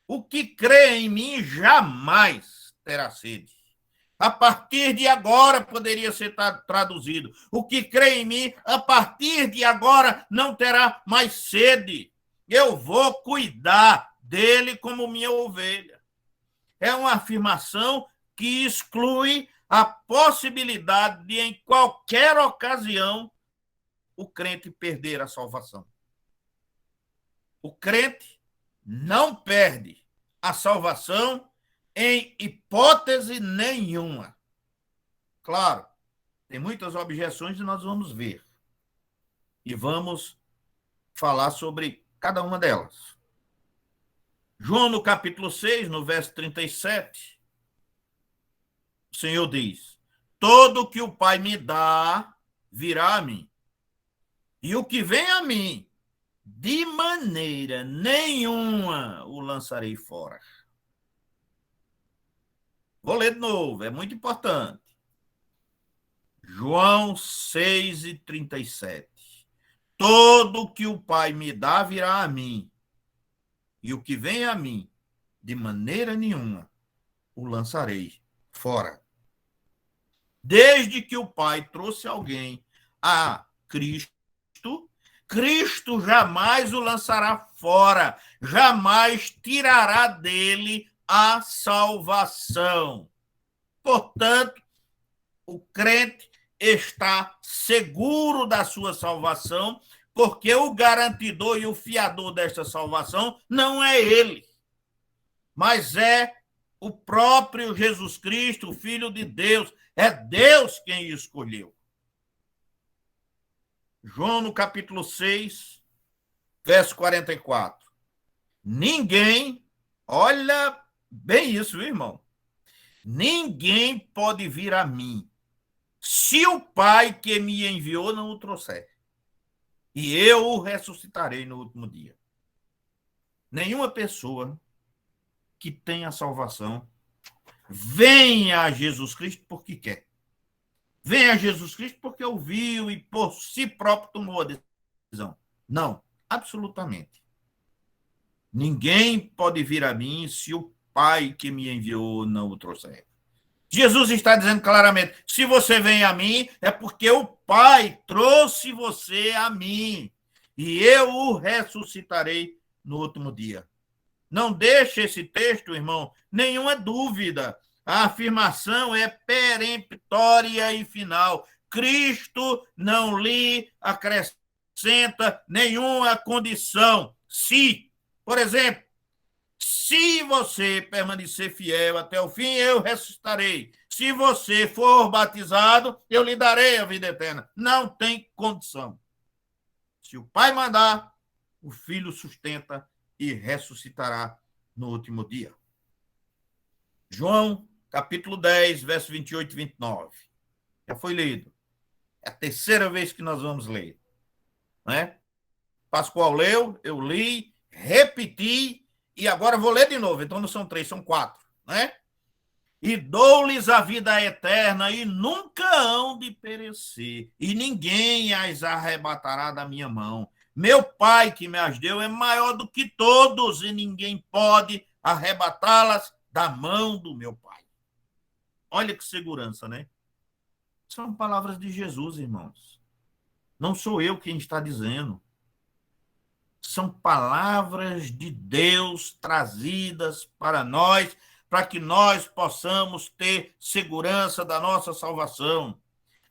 O que crê em mim jamais terá sede. A partir de agora poderia ser traduzido: o que crê em mim, a partir de agora não terá mais sede. Eu vou cuidar dele como minha ovelha. É uma afirmação que exclui a possibilidade de, em qualquer ocasião, o crente perder a salvação. O crente não perde a salvação em hipótese nenhuma. Claro, tem muitas objeções e nós vamos ver. E vamos falar sobre cada uma delas. João, no capítulo 6, no verso 37, o Senhor diz: todo que o Pai me dá, virá a mim. E o que vem a mim, de maneira nenhuma o lançarei fora. Vou ler de novo, é muito importante. João 6:37. Todo que o Pai me dá, virá a mim. E o que vem a mim, de maneira nenhuma o lançarei fora. Desde que o Pai trouxe alguém a Cristo, Cristo jamais o lançará fora, jamais tirará dele a salvação. Portanto, o crente está seguro da sua salvação, porque o garantidor e o fiador desta salvação não é ele, mas é o próprio Jesus Cristo, o Filho de Deus. É Deus quem escolheu. João, no capítulo 6, verso 44. Ninguém, olha bem isso, irmão. Ninguém pode vir a mim se o Pai que me enviou não o trouxer. E eu o ressuscitarei no último dia. Nenhuma pessoa que tenha salvação venha a Jesus Cristo porque quer. Venha a Jesus Cristo porque ouviu e por si próprio tomou a decisão. Não, absolutamente. Ninguém pode vir a mim se o Pai que me enviou não o trouxer. Jesus está dizendo claramente, se você vem a mim, é porque o Pai trouxe você a mim, e eu o ressuscitarei no último dia. Não deixe esse texto, irmão, nenhuma dúvida. A afirmação é peremptória e final. Cristo não lhe acrescenta nenhuma condição. Se, por exemplo, se você permanecer fiel até o fim, eu ressuscitarei. Se você for batizado, eu lhe darei a vida eterna. Não tem condição. Se o Pai mandar, o Filho sustenta e ressuscitará no último dia. João, capítulo 10, verso 28 e 29. Já foi lido. É a terceira vez que nós vamos ler. Né? Pascoal leu, eu li, repeti, e agora vou ler de novo. Então não são 3, são 4. Né? E dou-lhes a vida eterna, e nunca hão de perecer, e ninguém as arrebatará da minha mão. Meu Pai que me as deu é maior do que todos, e ninguém pode arrebatá-las da mão do meu Pai. Olha que segurança, né? São palavras de Jesus, irmãos. Não sou eu quem está dizendo. São palavras de Deus trazidas para nós, para que nós possamos ter segurança da nossa salvação.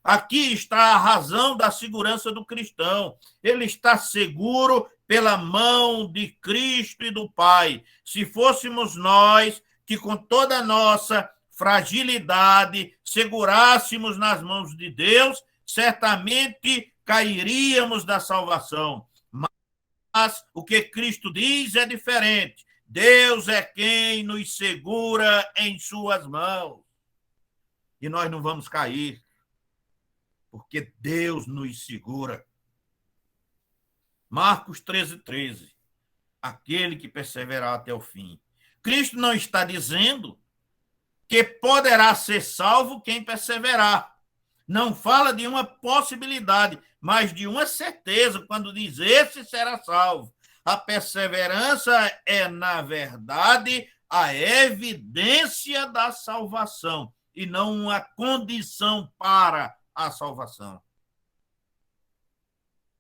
Aqui está a razão da segurança do cristão. Ele está seguro pela mão de Cristo e do Pai. Se fôssemos nós que com toda a nossa fragilidade segurássemos nas mãos de Deus, certamente cairíamos da salvação. Mas o que Cristo diz é diferente. Deus é quem nos segura em suas mãos. E nós não vamos cair, porque Deus nos segura. Marcos 13:13. Aquele que perseverar até o fim. Cristo não está dizendo que poderá ser salvo quem perseverar. Não fala de uma possibilidade, mas de uma certeza, quando diz esse será salvo. A perseverança é, na verdade, a evidência da salvação e não uma condição para a salvação.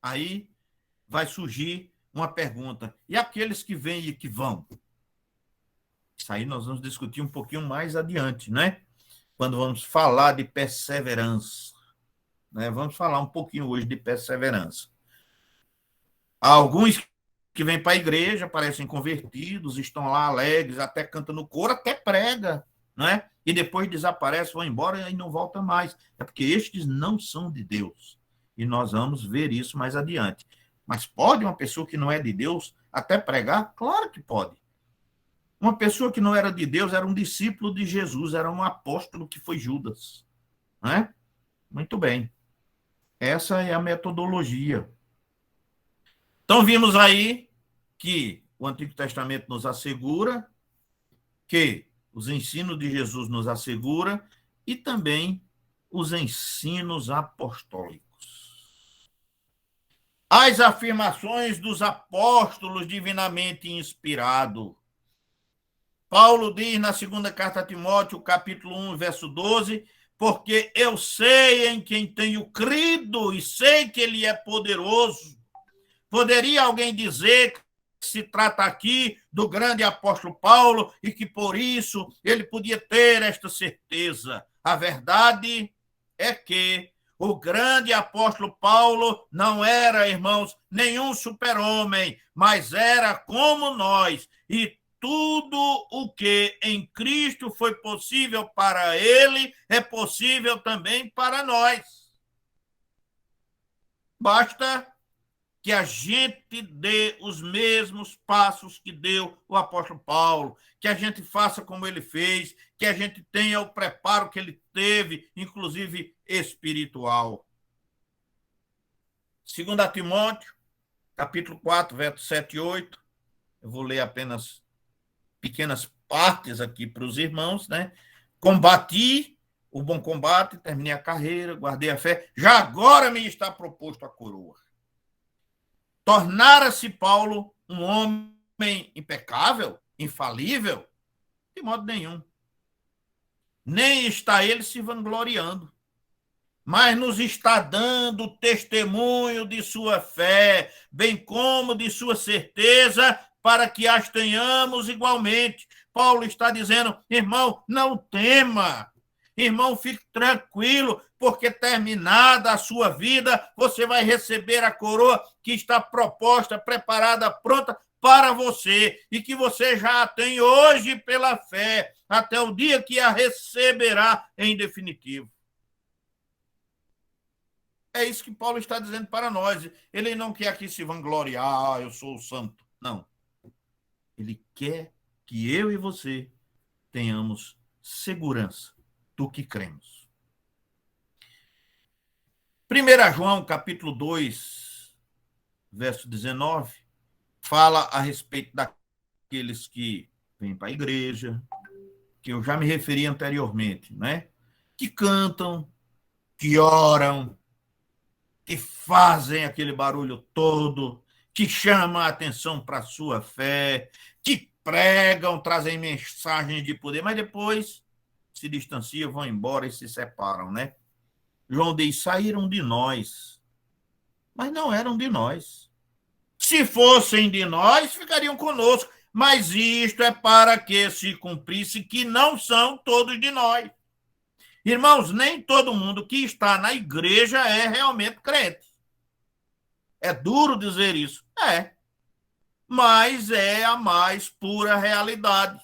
Aí vai surgir uma pergunta: e aqueles que vêm e que vão? Isso aí nós vamos discutir um pouquinho mais adiante, né? Quando vamos falar de perseverança. Né? Vamos falar um pouquinho hoje de perseverança. Há alguns que vêm para a igreja, parecem convertidos, estão lá alegres, até cantam no coro, até prega, não é? E depois desaparece, vão embora e não volta mais. É porque estes não são de Deus. E nós vamos ver isso mais adiante. Mas pode uma pessoa que não é de Deus até pregar? Claro que pode. Uma pessoa que não era de Deus era um discípulo de Jesus, era um apóstolo que foi Judas. Não é? Muito bem. Essa é a metodologia. Então, vimos aí que o Antigo Testamento nos assegura, que os ensinos de Jesus nos assegura e também os ensinos apostólicos. As afirmações dos apóstolos divinamente inspirados. Paulo diz na segunda carta a Timóteo, capítulo 1, verso 12, porque eu sei em quem tenho crido e sei que ele é poderoso. Poderia alguém dizer que se trata aqui do grande apóstolo Paulo e que por isso ele podia ter esta certeza? A verdade é que o grande apóstolo Paulo não era, irmãos, nenhum super-homem, mas era como nós. E tudo o que em Cristo foi possível para ele é possível também para nós. Basta que a gente dê os mesmos passos que deu o apóstolo Paulo, que a gente faça como ele fez, que a gente tenha o preparo que ele teve, inclusive espiritual. 2 Timóteo, capítulo 4, versos 7 e 8. Eu vou ler apenas pequenas partes aqui para os irmãos, né? Combati o bom combate, terminei a carreira, guardei a fé, já agora me está proposto a coroa. Tornara-se Paulo um homem impecável, infalível? De modo nenhum. Nem está ele se vangloriando, mas nos está dando testemunho de sua fé, bem como de sua certeza, para que as tenhamos igualmente. Paulo está dizendo, irmão, não tema. Irmão, fique tranquilo, porque terminada a sua vida, você vai receber a coroa que está proposta, preparada, pronta para você, e que você já a tem hoje pela fé, até o dia que a receberá em definitivo. É isso que Paulo está dizendo para nós. Ele não quer aqui se vangloriar, eu sou o santo. Não. Ele quer que eu e você tenhamos segurança do que cremos. 1 João, capítulo 2, verso 19, fala a respeito daqueles que vêm para a igreja, que eu já me referi anteriormente, né? Que cantam, que oram, que fazem aquele barulho todo, que chamam a atenção para a sua fé, que pregam, trazem mensagens de poder, mas depois se distanciam, vão embora e se separam, né? João diz, saíram de nós, mas não eram de nós. Se fossem de nós, ficariam conosco, mas isto é para que se cumprisse que não são todos de nós. Irmãos, nem todo mundo que está na igreja é realmente crente. É duro dizer isso. É. Mas é a mais pura realidade.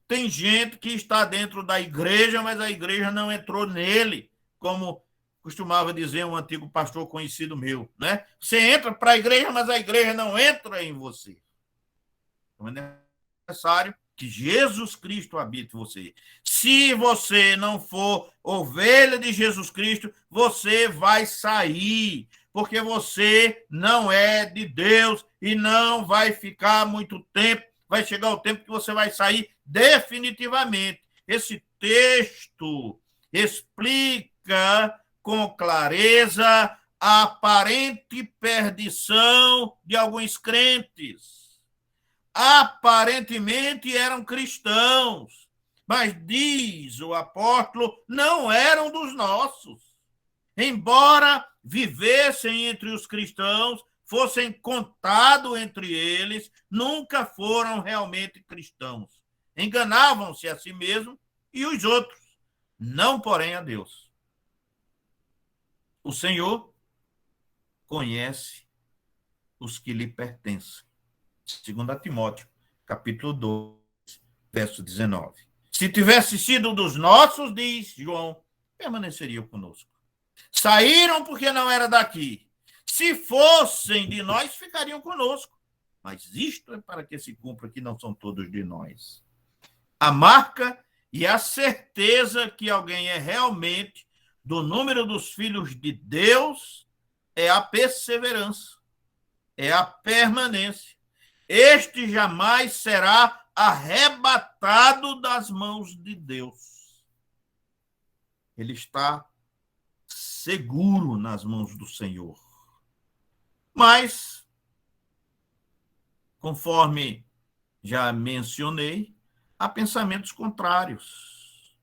Tem gente que está dentro da igreja, mas a igreja não entrou nele, como costumava dizer um antigo pastor conhecido meu, né? Você entra para a igreja, mas a igreja não entra em você. Então é necessário que Jesus Cristo habite em você. Se você não for ovelha de Jesus Cristo, você vai sair, porque você não é de Deus e não vai ficar muito tempo. Vai chegar o tempo que você vai sair definitivamente. Esse texto explica com clareza a aparente perdição de alguns crentes. Aparentemente eram cristãos, mas diz o apóstolo, não eram dos nossos. Embora vivessem entre os cristãos, fossem contados entre eles, nunca foram realmente cristãos. Enganavam-se a si mesmos e os outros, não porém a Deus. O Senhor conhece os que lhe pertencem. 2 Timóteo, capítulo 2, verso 19. Se tivesse sido dos nossos, diz João, permaneceriam conosco. Saíram porque não era daqui. Se fossem de nós, ficariam conosco. Mas isto é para que se cumpra que não são todos de nós. A marca e a certeza que alguém é realmente do número dos filhos de Deus é a perseverança, é a permanência. Este jamais será arrebatado das mãos de Deus. Ele está seguro nas mãos do Senhor. Mas, conforme já mencionei, há pensamentos contrários,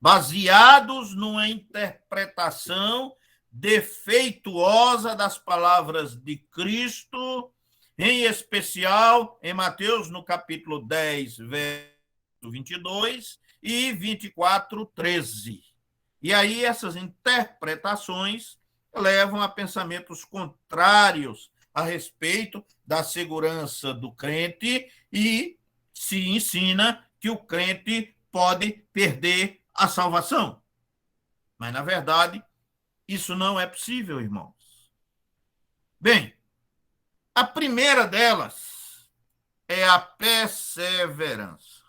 baseados numa interpretação defeituosa das palavras de Cristo, em especial em Mateus, no capítulo 10, verso 22 e 24, 13. E aí essas interpretações levam a pensamentos contrários a respeito da segurança do crente e se ensina que o crente pode perder a salvação. Mas, na verdade, isso não é possível, irmãos. Bem, a primeira delas é a perseverança.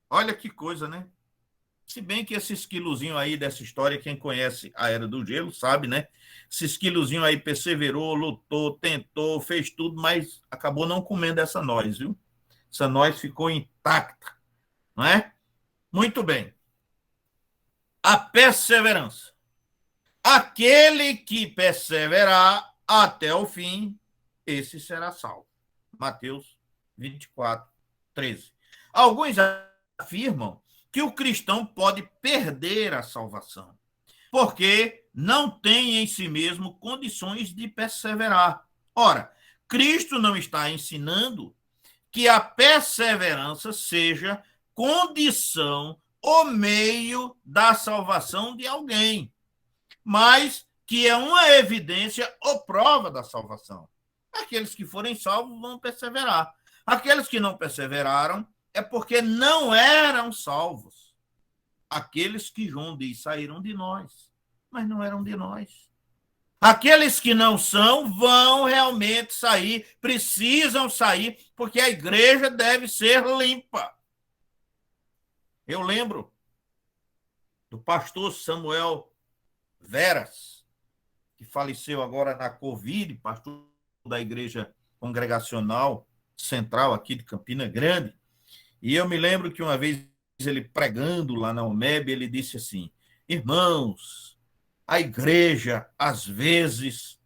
Olha que coisa, né? Se bem que esse esquilozinho aí dessa história, quem conhece a Era do Gelo sabe, né? Esse esquilozinho aí perseverou, lutou, tentou, fez tudo, mas acabou não comendo essa noz, viu? Essa noz ficou intacta, não é? Muito bem. A perseverança. Aquele que perseverar até o fim, esse será salvo. Mateus 24, 13. Alguns afirmam que o cristão pode perder a salvação, porque não tem em si mesmo condições de perseverar. Ora, Cristo não está ensinando que a perseverança seja condição ou meio da salvação de alguém, mas que é uma evidência ou prova da salvação. Aqueles que forem salvos vão perseverar. Aqueles que não perseveraram é porque não eram salvos. Aqueles que João diz saíram de nós, mas não eram de nós. Aqueles que não são vão realmente sair, precisam sair, porque a igreja deve ser limpa. Eu lembro do pastor Samuel Veras, que faleceu agora na Covid, pastor da Igreja Congregacional Central aqui de Campina Grande. E eu me lembro que uma vez ele pregando lá na UMEB, ele disse assim: irmãos, a igreja às vezes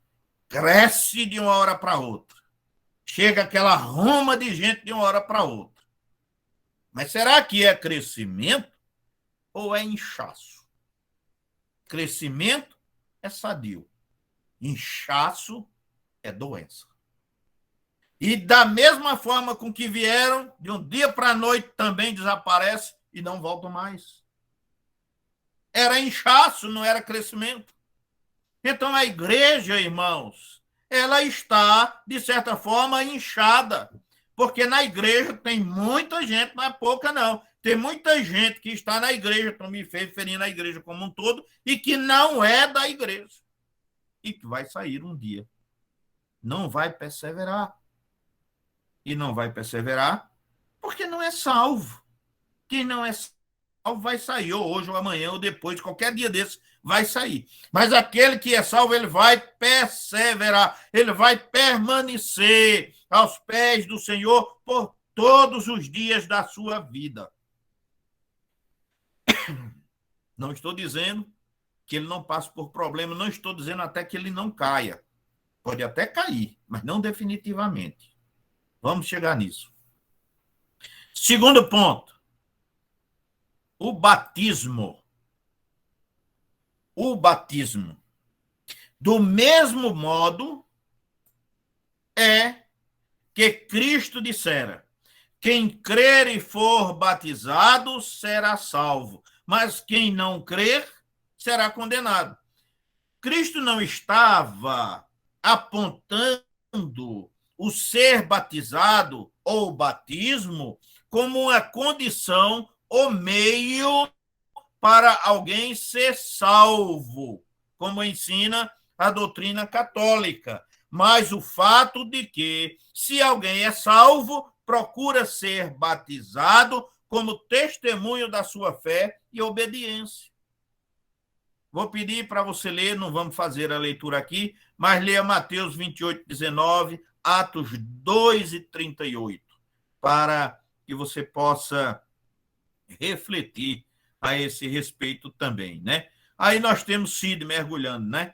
cresce de uma hora para outra. Chega aquela ruma de gente de uma hora para outra. Mas será que é crescimento ou é inchaço? Crescimento é sadio. Inchaço é doença. E da mesma forma com que vieram, de um dia para a noite também desaparece e não voltam mais. Era inchaço, não era crescimento. Então a igreja, irmãos, ela está, de certa forma, inchada. Porque na igreja tem muita gente, não é pouca não. Tem muita gente que está na igreja, estou me referindo à igreja como um todo, e que não é da igreja. E que vai sair um dia. Não vai perseverar. E não vai perseverar porque não é salvo. Quem não é salvo vai sair, ou hoje, ou amanhã, ou depois, qualquer dia desse vai sair. Mas aquele que é salvo, ele vai perseverar, ele vai permanecer aos pés do Senhor por todos os dias da sua vida. Não estou dizendo que ele não passe por problema, não estou dizendo até que ele não caia. Pode até cair, mas não definitivamente. Vamos chegar nisso. Segundo ponto. O batismo. O batismo. Do mesmo modo é que Cristo dissera: quem crer e for batizado será salvo, mas quem não crer será condenado. Cristo não estava apontando o ser batizado ou batismo como uma condição ou meio para alguém ser salvo, como ensina a doutrina católica. Mas o fato de que, se alguém é salvo, procura ser batizado como testemunho da sua fé e obediência. Vou pedir para você ler, não vamos fazer a leitura aqui, mas leia Mateus 28, 19, Atos 2 e 38, para que você possa refletir a esse respeito também, né? Aí nós temos Cid mergulhando, né?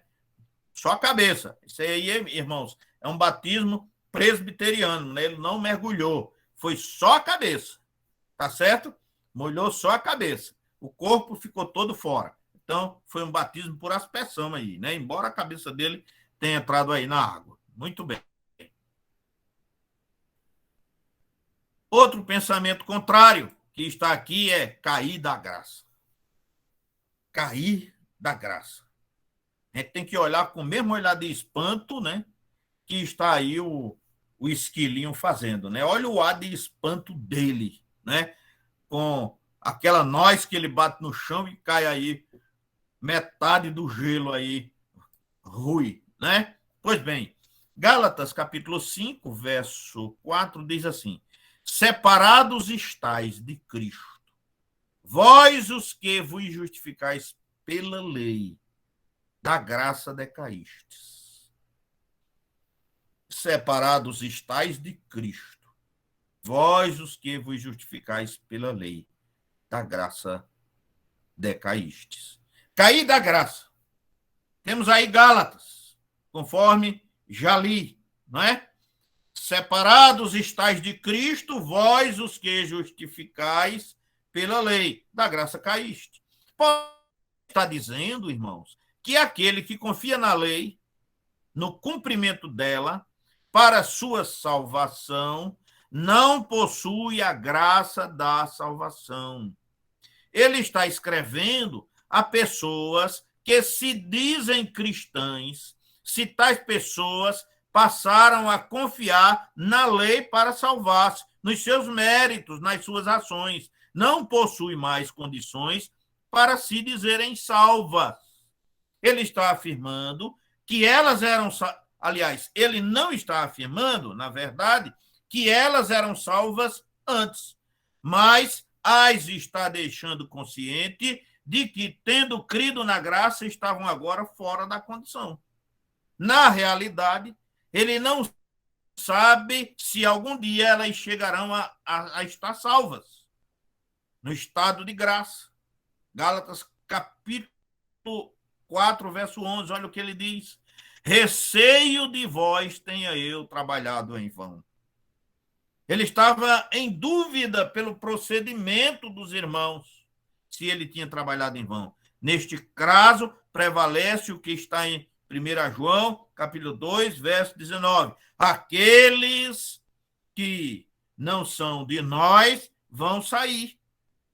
Só a cabeça. Isso aí, irmãos, é um batismo presbiteriano, né? Ele não mergulhou, foi só a cabeça, tá certo? Molhou só a cabeça. O corpo ficou todo fora. Então, foi um batismo por aspersão aí, né? Embora a cabeça dele tenha entrado aí na água. Muito bem. Outro pensamento contrário que está aqui é cair da graça. Cair da graça. A gente tem que olhar com o mesmo olhar de espanto, né? Que está aí o esquilinho fazendo, né? Olha o ar de espanto dele, né? Com aquela noz que ele bate no chão e cai aí metade do gelo aí rui, né? Pois bem, Gálatas capítulo 5, verso 4 diz assim: separados estáis de Cristo, vós os que vos justificais pela lei, da graça decaístes. Separados estáis de Cristo, vós os que vos justificais pela lei, da graça decaístes. Cair da graça. Temos aí Gálatas, conforme já li, não é? Separados estáis de Cristo, vós os que justificais pela lei, da graça caíste. Está dizendo, irmãos, que aquele que confia na lei, no cumprimento dela, para sua salvação, não possui a graça da salvação. Ele está escrevendo a pessoas que se dizem cristãs, se tais pessoas passaram a confiar na lei para salvar-se, nos seus méritos, nas suas ações. Não possui mais condições para se dizerem salvas. Ele está afirmando que elas eram... Aliás, ele não está afirmando, na verdade, que elas eram salvas antes, mas as está deixando consciente de que, tendo crido na graça, estavam agora fora da condição. Na realidade, ele não sabe se algum dia elas chegarão a estar salvas, no estado de graça. Gálatas capítulo 4, verso 11, olha o que ele diz: receio de vós tenha eu trabalhado em vão. Ele estava em dúvida pelo procedimento dos irmãos, se ele tinha trabalhado em vão. Neste caso, prevalece o que está em 1 João, capítulo 2, verso 19. Aqueles que não são de nós vão sair.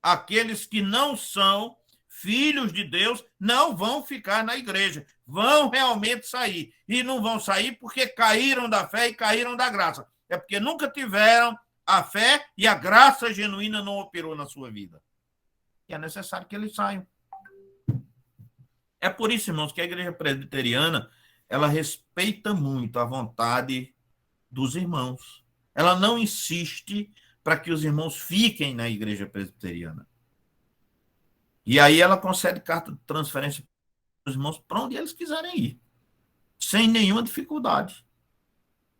Aqueles que não são filhos de Deus não vão ficar na igreja. Vão realmente sair. E não vão sair porque caíram da fé e caíram da graça. É porque nunca tiveram a fé e a graça genuína não operou na sua vida. E é necessário que eles saiam. É por isso, irmãos, que a igreja presbiteriana, ela respeita muito a vontade dos irmãos. Ela não insiste para que os irmãos fiquem na igreja presbiteriana. E aí ela concede carta de transferência para os irmãos para onde eles quiserem ir, sem nenhuma dificuldade.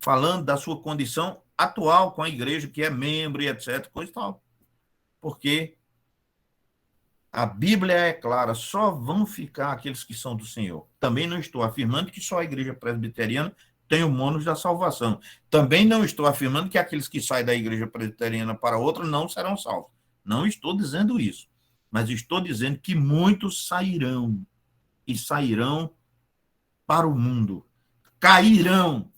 Falando da sua condição atual com a igreja, que é membro e etc., coisa e tal. Porque a Bíblia é clara, só vão ficar aqueles que são do Senhor. Também não estou afirmando que só a igreja presbiteriana tem o mônus da salvação. Também não estou afirmando que aqueles que saem da igreja presbiteriana para outra não serão salvos. Não estou dizendo isso. Mas estou dizendo que muitos sairão. E sairão para o mundo. Cairão,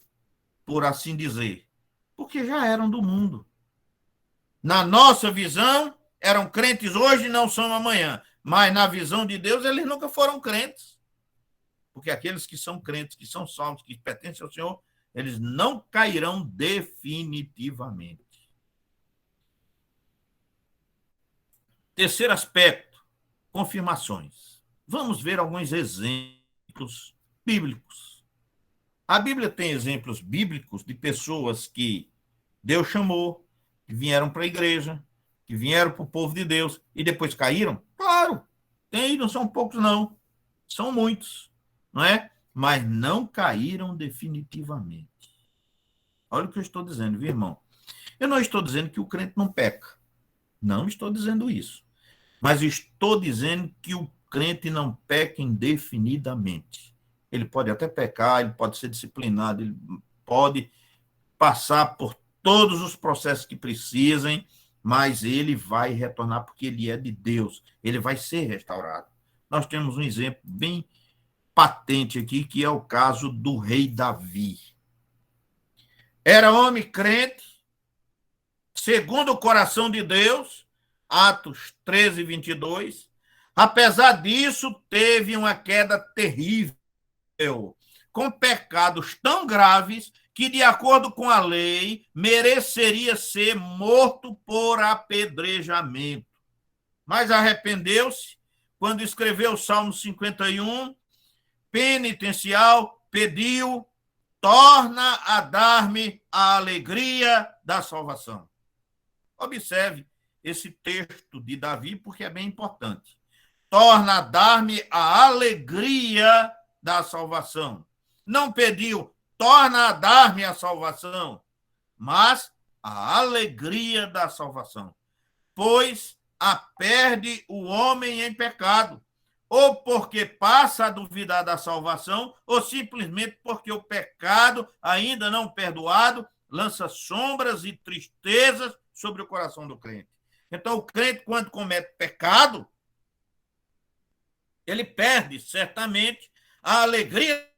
por assim dizer. Porque já eram do mundo. Na nossa visão, eram crentes hoje e não são amanhã. Mas na visão de Deus, eles nunca foram crentes. Porque aqueles que são crentes, que são salvos, que pertencem ao Senhor, eles não cairão definitivamente. Terceiro aspecto, confirmações. Vamos ver alguns exemplos bíblicos. A Bíblia tem exemplos bíblicos de pessoas que Deus chamou, que vieram para a igreja, que vieram para o povo de Deus e depois caíram? Claro, tem, não são poucos não, são muitos, não é? Mas não caíram definitivamente. Olha o que eu estou dizendo, viu, irmão? Eu não estou dizendo que o crente não peca. Não estou dizendo isso. Mas estou dizendo que o crente não peca indefinidamente. Ele pode até pecar, ele pode ser disciplinado, ele pode passar por todos os processos que precisem, mas ele vai retornar porque ele é de Deus. Ele vai ser restaurado. Nós temos um exemplo bem patente aqui, que é o caso do rei Davi. Era homem crente, segundo o coração de Deus, Atos 13, 22. Apesar disso, teve uma queda terrível, com pecados tão graves que, de acordo com a lei, mereceria ser morto por apedrejamento. Mas arrependeu-se quando escreveu o Salmo 51, penitencial, pediu: torna a dar-me a alegria da salvação. Observe esse texto de Davi, porque é bem importante. Torna a dar-me a alegria da salvação. Não pediu, torna a dar-me a salvação, mas a alegria da salvação. Pois a perde o homem em pecado, ou porque passa a duvidar da salvação, ou simplesmente porque o pecado, ainda não perdoado, lança sombras e tristezas sobre o coração do crente. Então, o crente, quando comete pecado, ele perde, certamente, a alegria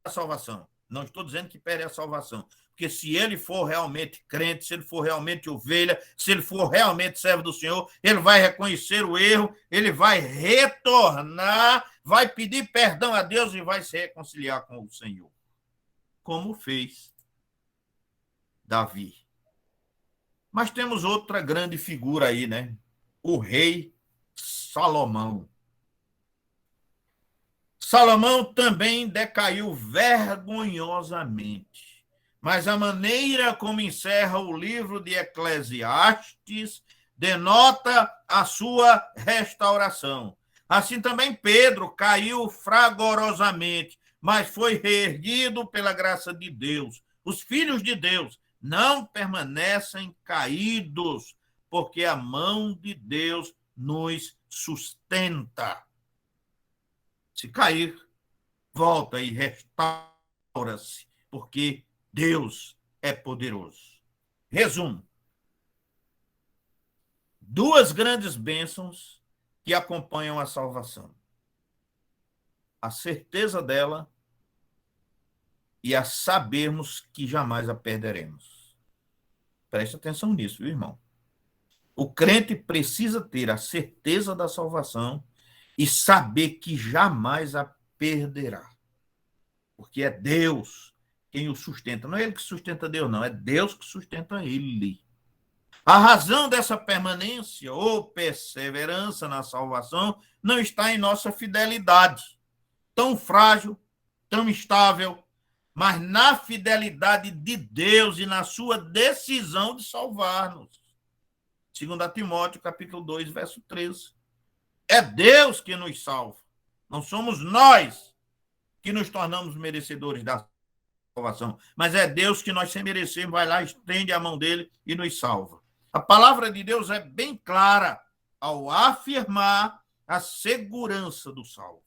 da salvação. Não estou dizendo que perde a salvação, porque se ele for realmente crente, se ele for realmente ovelha, se ele for realmente servo do Senhor, ele vai reconhecer o erro, ele vai retornar, vai pedir perdão a Deus e vai se reconciliar com o Senhor, como fez Davi. Mas temos outra grande figura aí, né? O rei Salomão. Salomão também decaiu vergonhosamente, mas a maneira como encerra o livro de Eclesiastes denota a sua restauração. Assim também Pedro caiu fragorosamente, mas foi reerguido pela graça de Deus. Os filhos de Deus não permanecem caídos, porque a mão de Deus nos sustenta. Se cair, volta e restaura-se, porque Deus é poderoso. Resumo. Duas grandes bênçãos que acompanham a salvação. A certeza dela e a sabermos que jamais a perderemos. Preste atenção nisso, viu, irmão? O crente precisa ter a certeza da salvação e saber que jamais a perderá. Porque é Deus quem o sustenta. Não é ele que sustenta Deus, não. É Deus que sustenta ele. A razão dessa permanência ou perseverança na salvação não está em nossa fidelidade, tão frágil, tão instável, mas na fidelidade de Deus e na sua decisão de salvar-nos. 2 Timóteo, capítulo 2, verso 13. É Deus que nos salva. Não somos nós que nos tornamos merecedores da salvação, mas é Deus que nós, sem merecer, vai lá, estende a mão dele e nos salva. A palavra de Deus é bem clara ao afirmar a segurança do salvo.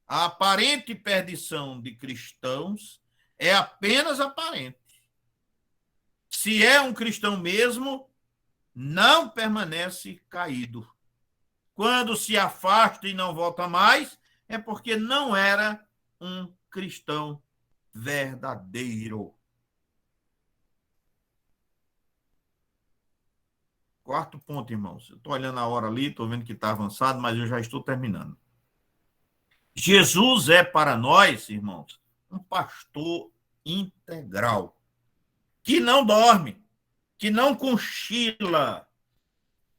A aparente perdição de cristãos é apenas aparente. Se é um cristão mesmo, não permanece caído. Quando se afasta e não volta mais, é porque não era um cristão verdadeiro. Quarto ponto, irmãos. Eu estou olhando a hora ali, estou vendo que está avançado, mas eu já estou terminando. Jesus é para nós, irmãos, um pastor integral, que não dorme, que não cochila.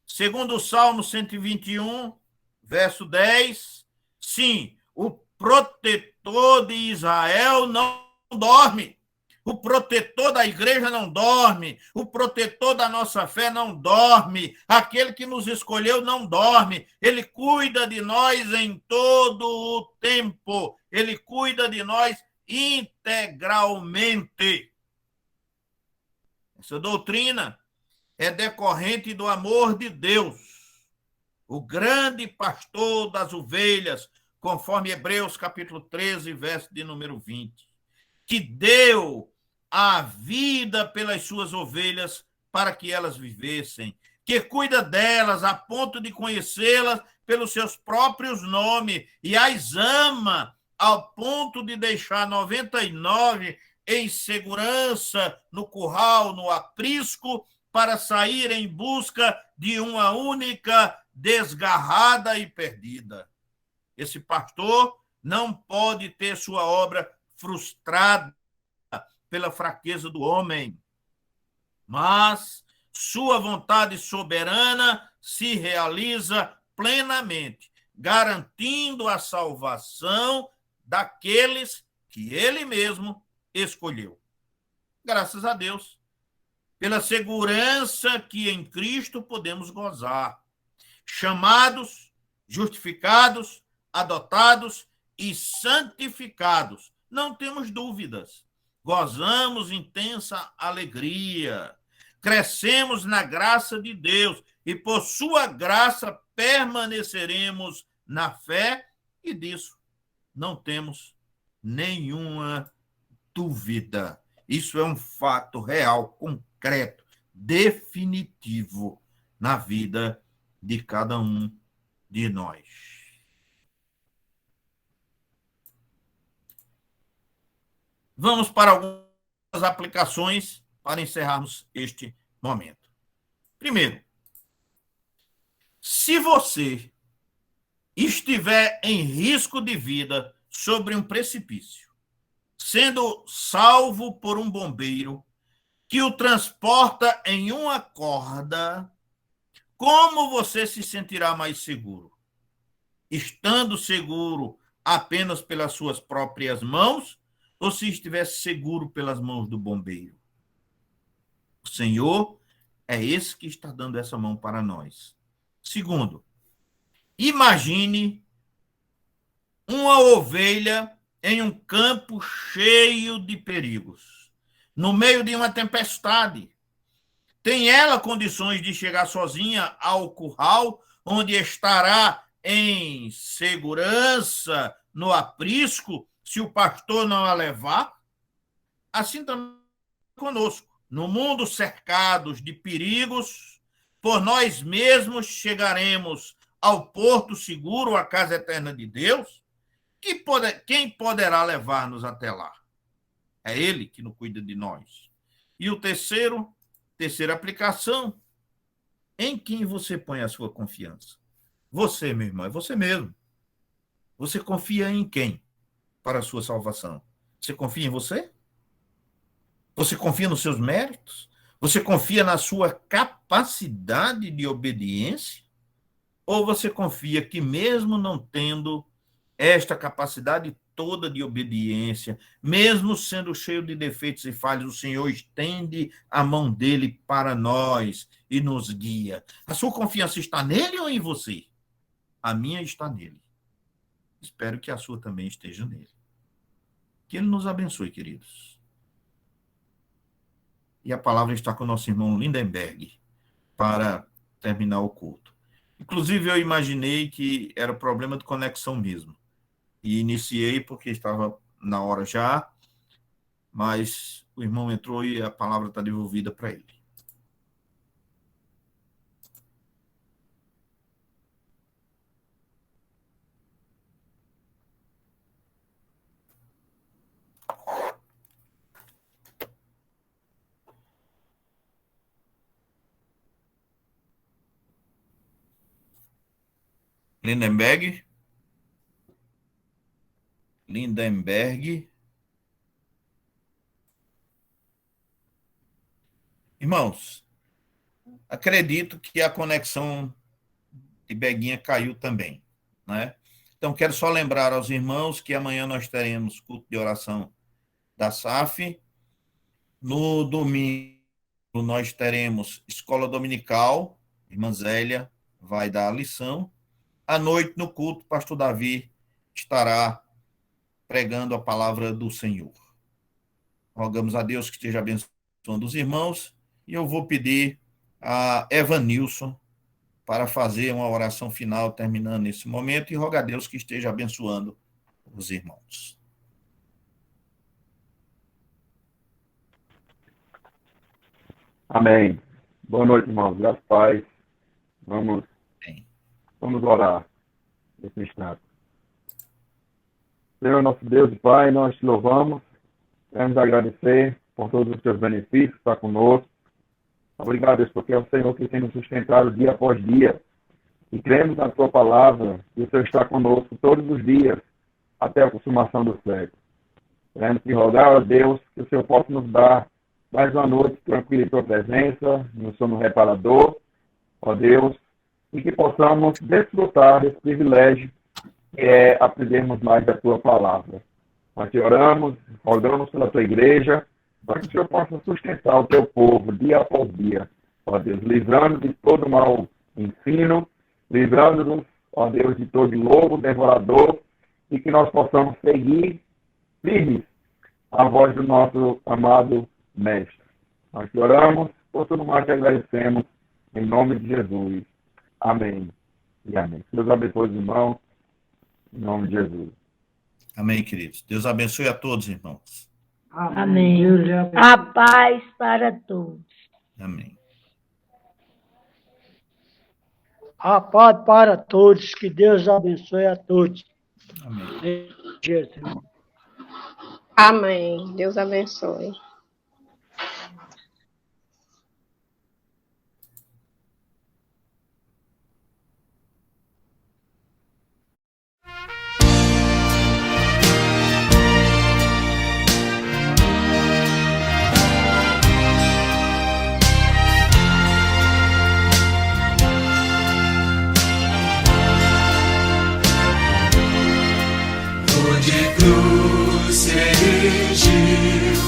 Segundo o Salmo 121, verso 10, sim, o protetor de Israel não dorme. O protetor da igreja não dorme. O protetor da nossa fé não dorme. Aquele que nos escolheu não dorme. Ele cuida de nós em todo o tempo. Ele cuida de nós integralmente. Essa doutrina é decorrente do amor de Deus, o grande pastor das ovelhas, conforme Hebreus capítulo 13, verso de número 20, que deu a vida pelas suas ovelhas para que elas vivessem, que cuida delas a ponto de conhecê-las pelos seus próprios nomes e as ama ao ponto de deixar 99 em segurança no curral, no aprisco, para sair em busca de uma única desgarrada e perdida. Esse pastor não pode ter sua obra frustrada pela fraqueza do homem, mas sua vontade soberana se realiza plenamente, garantindo a salvação daqueles que ele mesmo escolheu. Graças a Deus, pela segurança que em Cristo podemos gozar, chamados, justificados, adotados e santificados. Não temos dúvidas. Gozamos intensa alegria. Crescemos na graça de Deus e por sua graça permaneceremos na fé e disso não temos nenhuma dúvida. Isso é um fato real, concreto, definitivo na vida de cada um de nós. Vamos para algumas aplicações para encerrarmos este momento. Primeiro, se você estiver em risco de vida sobre um precipício, sendo salvo por um bombeiro que o transporta em uma corda, como você se sentirá mais seguro? Estando seguro apenas pelas suas próprias mãos ou se estivesse seguro pelas mãos do bombeiro? O Senhor é esse que está dando essa mão para nós. Segundo, imagine uma ovelha em um campo cheio de perigos, no meio de uma tempestade. Tem ela condições de chegar sozinha ao curral, onde estará em segurança no aprisco, se o pastor não a levar? Assim também conosco. No mundo cercados de perigos, por nós mesmos chegaremos ao porto seguro, à casa eterna de Deus? Quem poderá levar-nos até lá? É Ele que nos cuida de nós. E o terceira aplicação, em quem você põe a sua confiança? Você, meu irmão, é você mesmo. Você confia em quem para a sua salvação? Você confia em você? Você confia nos seus méritos? Você confia na sua capacidade de obediência? Ou você confia que, mesmo não tendo esta capacidade toda de obediência, mesmo sendo cheio de defeitos e falhas, o Senhor estende a mão dele para nós e nos guia? A sua confiança está nele ou em você? A minha está nele. Espero que a sua também esteja nele. Que ele nos abençoe, queridos. E a palavra está com o nosso irmão Lindenberg para terminar o culto. Inclusive, eu imaginei que era problema de conexão mesmo. E iniciei porque estava na hora já, mas o irmão entrou e a palavra está devolvida para ele. Lindenberg. Irmãos, acredito que a conexão de Beguinha caiu também, né? Então, quero só lembrar aos irmãos que amanhã nós teremos culto de oração da SAF. No domingo, nós teremos escola dominical. Irmã Zélia vai dar a lição. À noite, no culto, pastor Davi estará pregando a palavra do Senhor. Rogamos a Deus que esteja abençoando os irmãos. E eu vou pedir a Evanilson para fazer uma oração final, terminando esse momento, e rogar a Deus que esteja abençoando os irmãos. Amém. Boa noite, irmãos. Graças a Deus. Vamos orar nesse instante. Senhor, nosso Deus e Pai, nós te louvamos. Queremos agradecer por todos os teus benefícios, que está conosco. Obrigado, Deus, porque é o Senhor que tem nos sustentado dia após dia. E cremos na tua palavra, e o Senhor está conosco todos os dias, até a consumação do século. Queremos te rogar, ó Deus, que o Senhor possa nos dar mais uma noite tranquila em tua presença, no sono reparador, ó Deus, e que possamos desfrutar desse privilégio que é aprendermos mais da tua palavra. Nós te oramos, rogamos pela tua igreja, para que o Senhor possa sustentar o teu povo dia após dia, ó Deus, livrando de todo mau ensino, livrando-nos, ó Deus, de todo lobo devorador, e que nós possamos seguir firmes a voz do nosso amado Mestre. Nós te oramos, por tudo mais te agradecemos, em nome de Jesus. Amém e amém. Deus abençoe os irmãos, em nome de Jesus. Amém, queridos. Deus abençoe a todos, irmãos. Amém. A paz para todos. Amém. A paz para todos, que Deus abençoe a todos. Amém. Jesus. Amém. Deus abençoe. Se erigiu,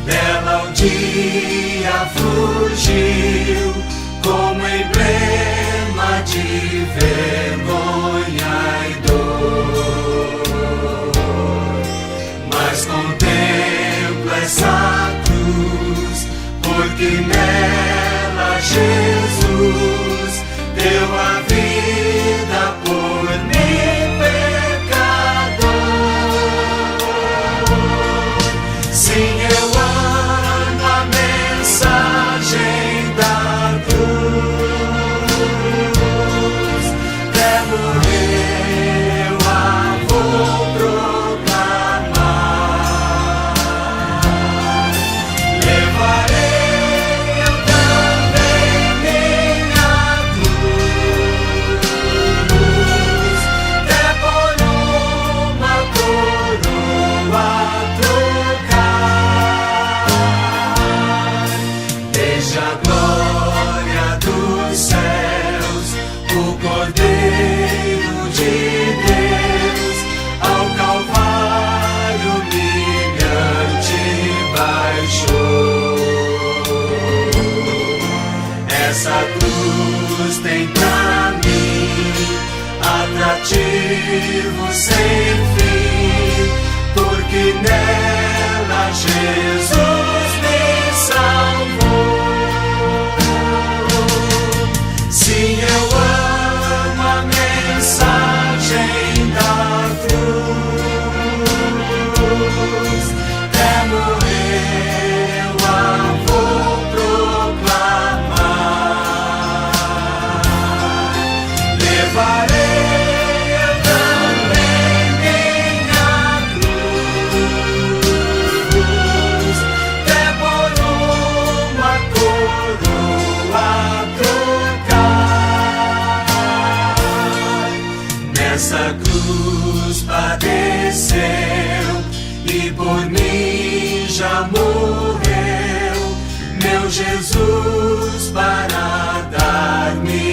dela o dia fugiu, como emblema de vergonha e dor. Mas contempla essa cruz, porque nela Jesus deu a vida por mim. Sim, eu amo a mensagem da cruz. Até morrer eu a vou proclamar. Levarei eu também minha cruz, até por uma coroa a glória dos céus, o Cordeiro de Deus, ao Calvário humilhante baixou. Essa cruz tem pra mim atrativo sem fim, porque nela Jesus me salvou. Sim, eu amo a mensagem da cruz. Até morrer eu a vou proclamar. Levarei eu também minha cruz, até por uma coroa essa cruz padeceu e por mim já morreu. Meu Jesus para dar-me